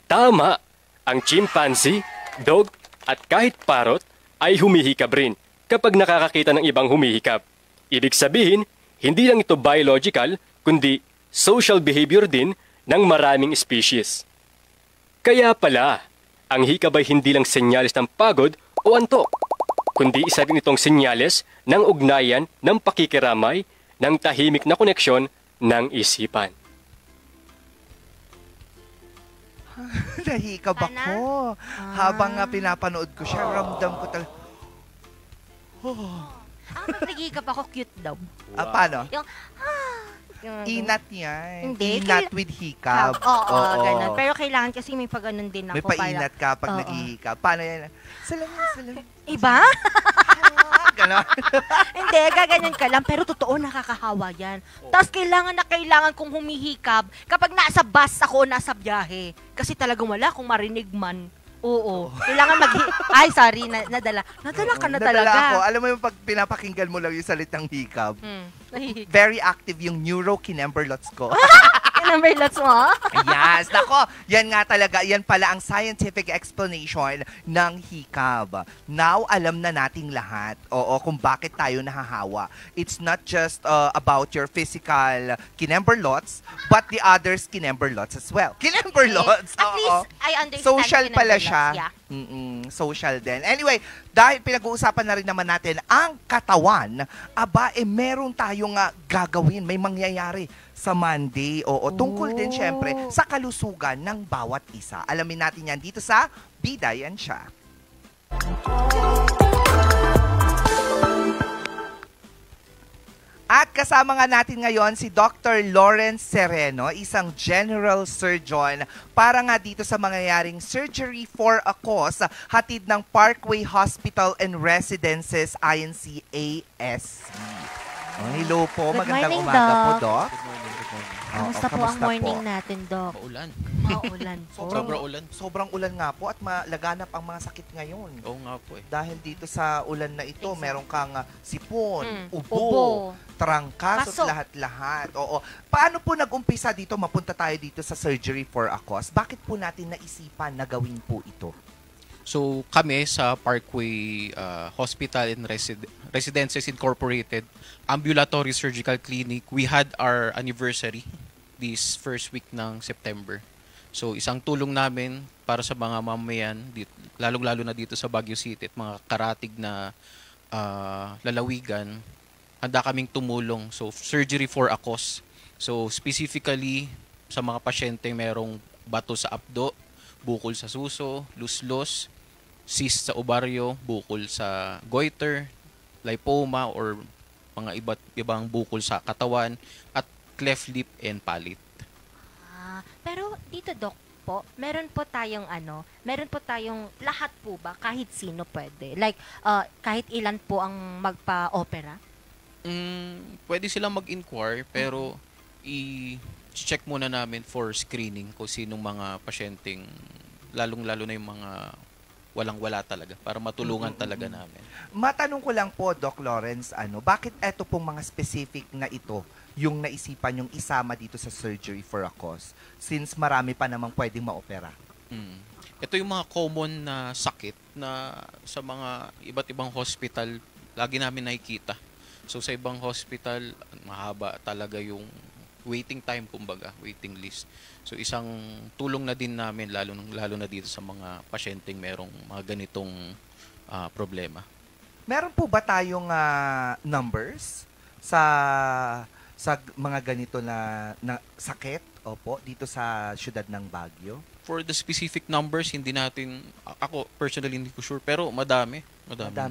Tama! Ang chimpanzee, dog, at kahit parrot ay humihikab rin kapag nakakakita ng ibang humihikab. Ibig sabihin, hindi lang ito biological, kundi social behavior din ng maraming species. Kaya pala, ang hikab ay hindi lang senyales ng pagod o antok, kundi isa din itong senyales ng ugnayan ng pakikiramay ng tahimik na koneksyon ng isipan. Nahikab ako. Habang pinapanood ko siya, ramdam ko talaga. Ang nagigikap ako, cute daw. Paano? Yung, Inat yan. Hindi. Inat with hikab. Oo, ganun. Pero kailangan kasi may pag-anon din ako. May painat ka pag naghihikab. Paano yan? Salamin. Iba? Ganon. Hindi, gaganyan ka lang. Pero totoo, nakakahawa yan. Tapos kailangan kong humihikab kapag nasa bus ako, nasa biyahe. Kasi talagang wala akong marinig man. Oo. Kailangan Ay, sorry. Nadala ka na talaga. Nadala ako. Alam mo yung pag pinapakinggan mo lang yung salitang hikab, very active yung neurokinemberlots ko. Kinemberlots mo? Yes. Nako, yan nga talaga. Yan pala ang scientific explanation ng hikab. Now, alam na nating lahat. Oo, kung bakit tayo nahahawa. It's not just about your physical kinemberlots, but the others kinemberlots as well. Kinemberlots! At least, I understand. Social pala siya. Yeah. Social din. Anyway, dahil pinag-uusapan na rin naman natin ang katawan, meron tayong gagawin, may mangyayari sa Monday. Tungkol din syempre sa kalusugan ng bawat isa. Alamin natin yan dito sa Bida Yan Siya. At kasama nga natin ngayon si Dr. Lawrence Sereno, isang general surgeon para nga dito sa mangyayaring surgery for a cause hatid ng Parkway Hospital and Residences INC-ASC. Hello po, magandang umaga po, Doc. Kamusta po ang morning natin, Doc? Maulan. Maulan po. Sobrang ulan. Sobrang ulan nga po at laganap ang mga sakit ngayon. Oo nga po eh. Dahil dito sa ulan na ito, meron kang sipon, Ubo. ubo, trangkaso Paso. at lahat-lahat. Oo. Paano po nag-umpisa dito? Mapunta tayo dito sa surgery for a cause. Bakit po natin naisipan na gawin po ito? So kami sa Parkway Hospital and Residences Incorporated Ambulatory Surgical Clinic, we had our anniversary this first week ng September. So isang tulong namin para sa mga mamayan, lalong-lalo na dito sa Baguio City at mga karatig na lalawigan, handa kaming tumulong. So surgery for a cause. So specifically sa mga pasyente merong bato sa abdo, bukol sa suso, luslos, cyst sa ovaryo, bukol sa goiter, lipoma or mga iba't ibang bukol sa katawan, at cleft lip and palate. Pero dito, Doc, po, meron po tayong lahat po ba, kahit sino pwede? Like, kahit ilan po ang magpa-opera? Pwede silang mag-inquire, pero i-check muna namin for screening kung sinong mga pasyenteng, lalong-lalo na yung mga walang-wala talaga, para matulungan talaga namin. Matanong ko lang po, Doc Lawrence, bakit eto pong mga specific na ito yung naisipan yung isama dito sa surgery for a cause? Since marami pa namang pwedeng maopera. Ito yung mga common na sakit na sa mga iba't ibang hospital lagi namin nakikita. So sa ibang hospital, mahaba talaga yung waiting time, kumbaga, waiting list. So isang tulong na din namin lalo na dito sa mga pasyenteng merong mga ganitong problema. Meron po ba tayong numbers sa mga ganito na sakit dito sa siyudad ng Baguio? For the specific numbers, hindi natin, ako personally hindi ko sure, pero madami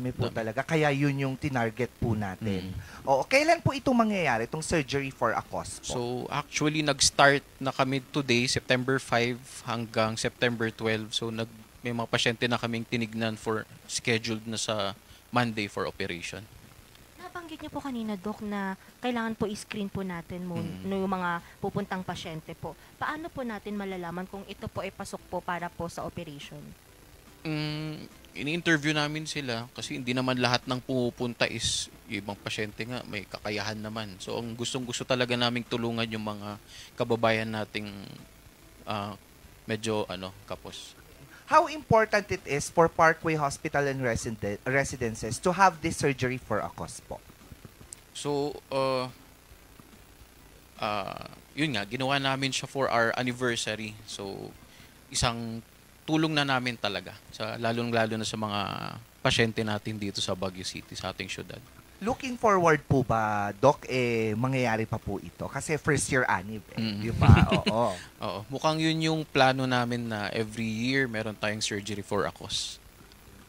po talaga. Kaya yun yung tinarget po natin. Kailan po itong mangyayari, itong surgery for a cause po? So actually, nag-start na kami today, September 5 hanggang September 12. So may mga pasyente na kaming tinignan for scheduled na sa Monday for operation. Nabanggit niyo po kanina, Doc, na kailangan po i-screen po natin yung mga pupuntang pasyente po. Paano po natin malalaman kung ito po ay pasok po para po sa operation? Ini-interview namin sila kasi hindi naman lahat ng pumupunta is yung ibang pasyente nga may kakayahan naman. So ang gustong-gusto talaga naming tulungan yung mga kababayan nating medyo kapos. How important it is for Parkway Hospital and Residences to have this surgery for a cause po? So, yun nga, ginawa namin siya for our anniversary. So, isang tulong na namin talaga, lalong-lalo na sa mga pasyente natin dito sa Baguio City, sa ating syudad. Looking forward po ba, Doc, mangyayari pa po ito? Kasi first year anniv, di ba? Oo. Oo. Mukhang yun yung plano namin na every year meron tayong surgery for a cause.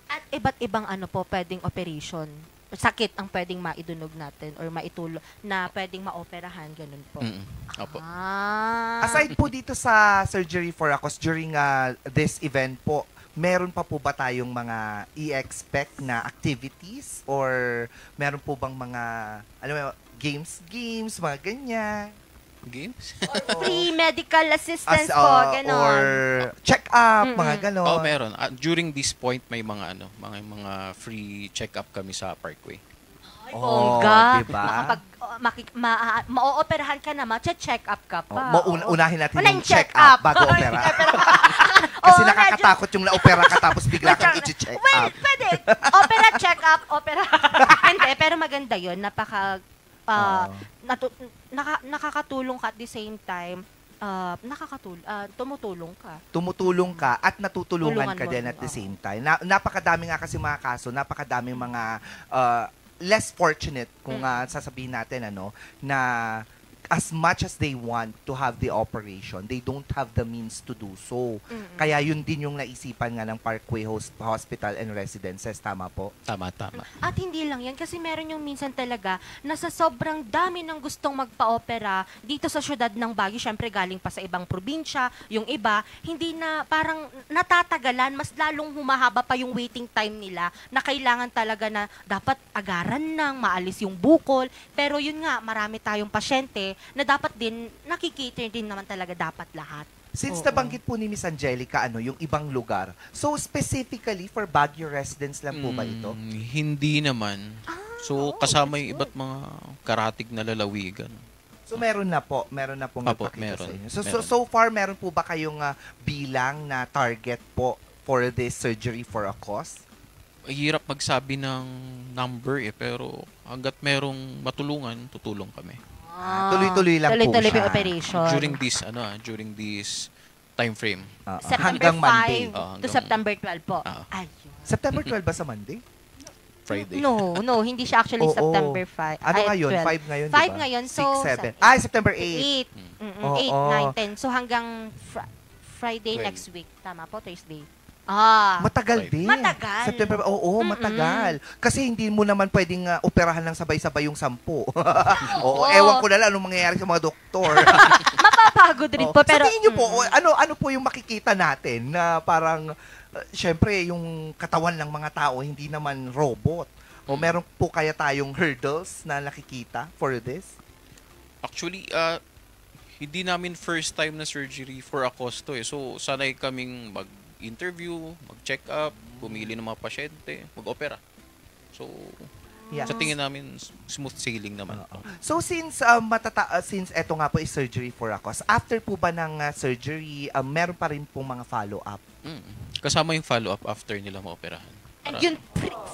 At iba't ibang pwedeng operation? Sakit ang pwedeng maidunog natin or maitulo na pwedeng maoperahan, ganun po. Opo. Aside po dito sa surgery for a cause, during this event po, meron pa po ba tayong mga i-expect na activities or meron po bang mga games, mga ganyan? Games? Free medical assistance po, gano'n. Or check-up, mga gano'n. Meron. During this point, may mga mga free check-up kami sa Parkway. Bongga. Diba? Kapag ma-ooperahan ka na, check up ka pa. Unahin natin yung check-up bago opera. Kasi nakakatakot yung na-opera ka tapos bigla kang i-check up. Wait, pwede. Opera, check-up, opera. Hindi, pero maganda yun. Nakakatulong ka at the same time. Tumutulong ka at natutulungan ka din at the same time. Napakadami nga kasi mga kaso, napakadaming mga less fortunate kung sasabihin natin na as much as they want to have the operation, they don't have the means to do so. Kaya yun din yung naisipan nga ng Parkway Hospital and Residences. Tama po? Tama. At hindi lang yan, kasi meron yung minsan talaga na sa sobrang dami ng gustong magpa-opera dito sa syudad ng Baguio, syempre galing pa sa ibang probinsya, yung iba, hindi na parang natatagalan, mas lalong humahaba pa yung waiting time nila na kailangan talaga na dapat agaran nang maalis yung bukol. Pero yun nga, marami tayong pasyente na dapat din, nakikater din naman talaga dapat lahat. Since nabanggit po ni Miss Angelica, yung ibang lugar. So, specifically for Baguio residents lang po ba ito? Hindi naman. So, kasama yung iba't mga karatig na lalawigan. So, meron na pong nagpakita sa inyo. So far, meron po ba kayong bilang na target po for this surgery for a cause? Hirap magsabi ng number pero hanggat merong matulungan, tutulong kami. Tuloy-tuloy lang po Tuloy-tuloy siya. po operation. During this time frame. September hanggang Monday. 5 to September 12 po. Ayun. September 12 ba sa Monday? Friday. No, hindi siya actually September 5. Ano ngayon? 5 ngayon, 5 ngayon. So, 6, 7. September 8. 8, 9, 10. So, hanggang Friday next week. Tama po, Thursday. Matagal din. Matagal. September, matagal. Kasi hindi mo naman pwedeng operahan ng sabay-sabay yung 10. Ewan ko na lang anong mangyayari sa mga doktor. Mapapagod rin po. Pero, sa tingin niyo po, ano po yung makikita natin na parang, syempre, yung katawan ng mga tao, hindi naman robot. O meron po kaya tayong hurdles na nakikita for this? Actually, hindi namin first time na surgery for a cause to. So, sanay kaming mag-interview, mag-check up, pumili ng mga pasyente, mag-opera. So, sa tingin namin, smooth sailing naman. So, since eto nga po is surgery for a cause, after po ba ng surgery, meron pa rin po mga follow-up? Kasama yung follow-up after nila maoperahan. And yun,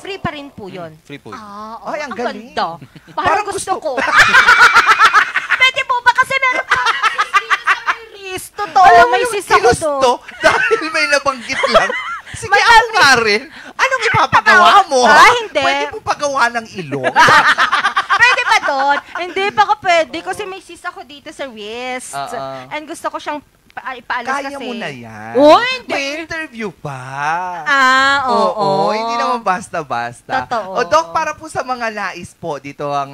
free pa rin po yun. Free po yun. Ay, ang galing. Ganda. Parang gusto ko. Pwede po ba? Kasi meron pa sis. Totoo, may sis ako doon. Dahil may nabanggit lang. Sige, ako nga rin. Anong ipapagawa mo? Hindi. Pwede mo pagawa ng ilong? Pwede ba doon? Hindi pa ko pwede kasi may sis ako dito sa wrist. And gusto ko siyang ipaalis kasi. Kaya mo na yan. Hindi. May interview pa. Oo. Hindi naman basta-basta. Totoo. Doc, para po sa mga nais po dito ang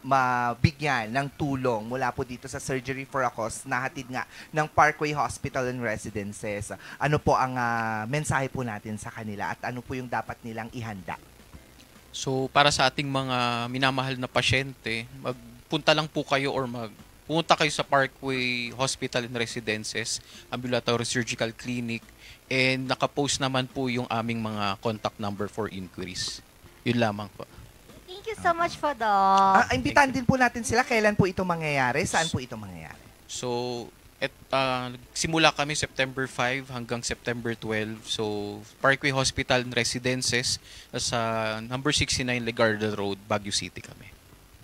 mabigyan ng tulong mula po dito sa Surgery for a Cause na hatid nga ng Parkway Hospital and Residences. Ano po ang mensahe po natin sa kanila at ano po yung dapat nilang ihanda? So, para sa ating mga minamahal na pasyente, magpunta lang po kayo or pumunta kayo sa Parkway Hospital and Residences, Ambulatory Surgical Clinic, and nakapost naman po yung aming mga contact number for inquiries. Yun lamang po. Thank you so much for that. Imbitahan din po natin sila. Kailan po ito mangyayari? Saan po ito mangyayari? So, simula kami September 5 hanggang September 12. So, Parkway Hospital and Residences sa number 69 Legarda Road, Baguio City kami.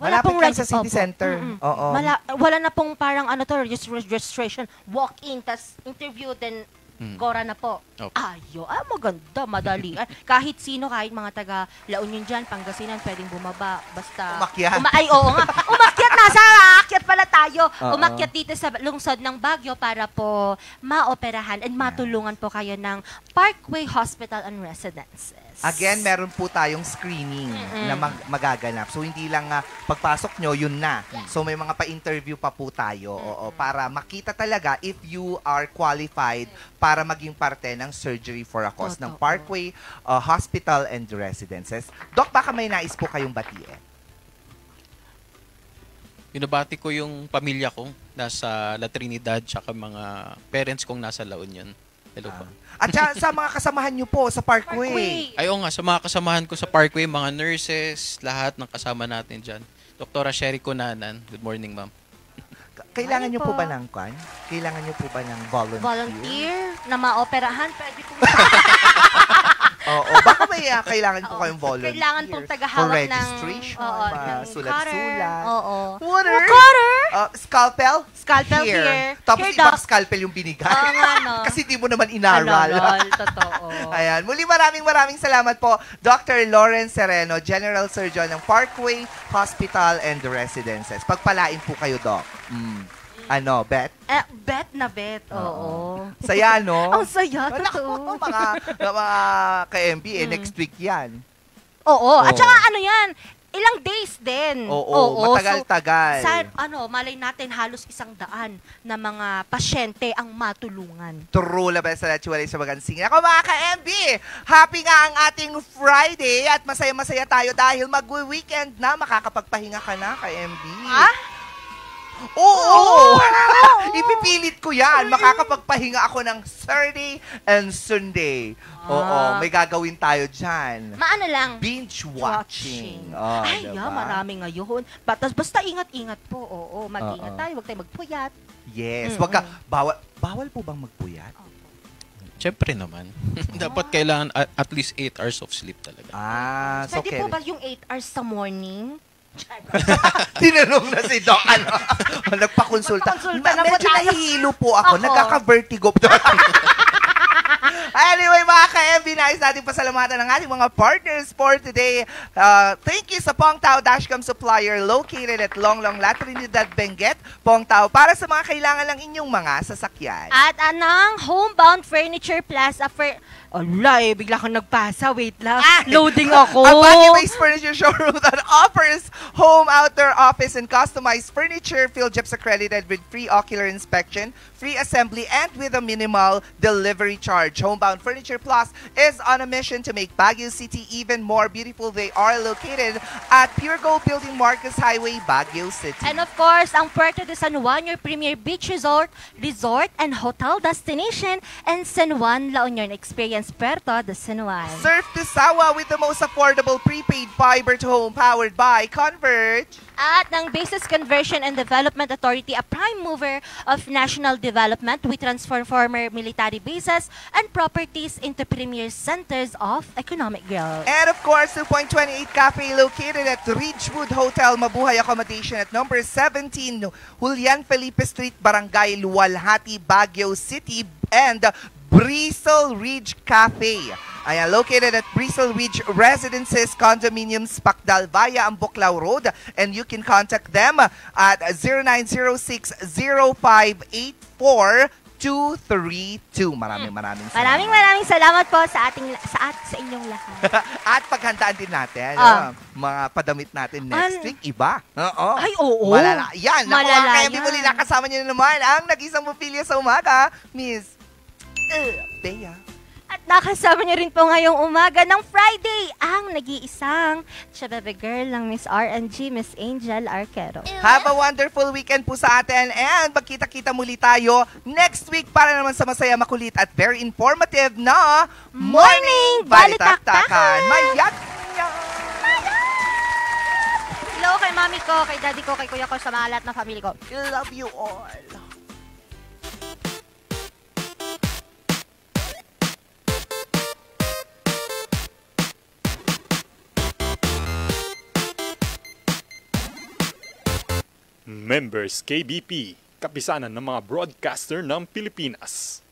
Malapit lang sa City Center. Oo. Wala na pong parang registration, walk-in, tas interview, then Gora na po. Ayo, maganda, madali. Kahit sino, kahit mga taga La Union dyan, Pangasinan, pwedeng bumaba. Basta... Umakyat. Oo nga. Umakyat na! Akyat pala tayo. Umakyat dito sa lungsod ng Baguio para po maoperahan and matulungan po kayo ng Parkway Hospital and Residences. Again, meron po tayong screening na magaganap. So, hindi lang pagpasok nyo, yun na. So, may mga pa-interview pa po tayo para makita talaga if you are qualified para maging parte ng Surgery for a Cause ng Parkway Hospital and Residences. Doc, baka may nais po kayong batiin? Binabati ko yung pamilya ko nasa La Trinidad tsaka mga parents kong nasa La Union. Hello po. At sa mga kasamahan nyo po sa Parkway. Ay, nga, sa mga kasamahan ko sa Parkway, mga nurses, lahat ng kasama natin dyan. Dr. Sherry Cunanan. Good morning, ma'am. Kailangan nyo po ba ng kwan? Kailangan nyo po ba ng volunteer? Volunteer na maoperahan? Pwede po. Baka may kailangan po kayong volunteer. Kailangan pong tagahawak for registration, sulat-sulat. Water. Scalpel? Scalpel here. Tapos here, ibang scalpel yung binigay. Kasi di mo naman inaral. Totoo. Ayan. Muli maraming salamat po, Dr. Lawrence Sereno, General Surgeon ng Parkway Hospital and Residences. Pagpalain po kayo, Doc. Ano, bet? Bet na bet, oo. Saya, no? Ang saya, totoo. Mga ka-MB, next week yan. Oo. At saka ano yan, ilang days din. Oo, matagal-tagal. Malay natin halos 100 na mga pasyente ang matulungan. True, labas sa Chiwalay sa Magansingin. Ako mga ka-MB, happy nga ang ating Friday at masaya-masaya tayo dahil mag-weekend na, makakapagpahinga ka na, ka-MB. Oo! Ipipilit ko yan. Makakapagpahinga ako ng Saturday and Sunday. Oo, may gagawin tayo dyan. Maano lang? Binge watching. Ay, diba? marami ngayon. Basta ingat-ingat po. Oo, mag-ingat tayo. Huwag tayo magpuyat. Yes, wag ka. Bawal po bang magpuyat? Siyempre naman. Dapat kailangan at least 8 hours of sleep talaga. So Pwede po ba yung 8 hours sa morning? Tinanong na si Doc. Nagpakonsulta. Medyo nahihilo po ako. Nagkaka-vertigo. Anyway, mga ka-MB, nais natin pasalamatan ng ating mga partners for today. Thank you sa Pong Tao Dashcam Supplier located at Longlong, La Trinidad, Benguet. Pong Tao, para sa mga kailangan ng inyong mga sasakyan. At anang Homebound Furniture Plaza bigla kang nagpasa. Wait lang. Loading ako. A Baguio-based furniture showroom that offers home, outdoor, office, and customized furniture. PhilJeps accredited with free ocular inspection, free assembly, and with a minimal delivery charge. Homebound Furniture Plus is on a mission to make Baguio City even more beautiful. They are located at Pure Gold Building, Marcos Highway, Baguio City. And of course, ang Puerto de San Juan, your premier beach resort and hotel destination, and San Juan La Union Experience Puerto de San Juan. Surf to Sawa with the most affordable prepaid fiber to home powered by Converge. At ng Basis Conversion and Development Authority, a prime mover of national development, we transform former military bases and properties into premier centers of economic growth. And of course, 2.28 Cafe located at Ridgewood Hotel Mabuhay Accommodation at number 17 Julian Felipe Street, Barangay Luwalhati, Baguio City, and Bristle Ridge Cafe. Ayan, located at Bristle Ridge Residences Condominiums, Pacdal via Ambuclao Road. And you can contact them at 0906-0584-232. Maraming salamat. Maraming salamat po sa inyong lahat. At paghandaan din natin, mga padamit natin next week, iba. Ay, oo. Malala. Yan. Malala Kaya muli nakasama niyo na naman ang nag-isang pupilya sa umaga, Miss Bea. At nakasama niyo rin po ngayong umaga ng Friday ang nag-iisang chabebe girl ng Miss RNG, Miss Angel Arquero. Have a wonderful weekend po sa atin and magkita-kita muli tayo next week para naman sa masaya, makulit at very informative na Morning Balitaktakan. Mayat! Hello kay mami ko, kay daddy ko, kay kuya ko, sa mga lahat ng family ko. Love you all. Members KBP, kapisanan ng mga broadcaster ng Pilipinas.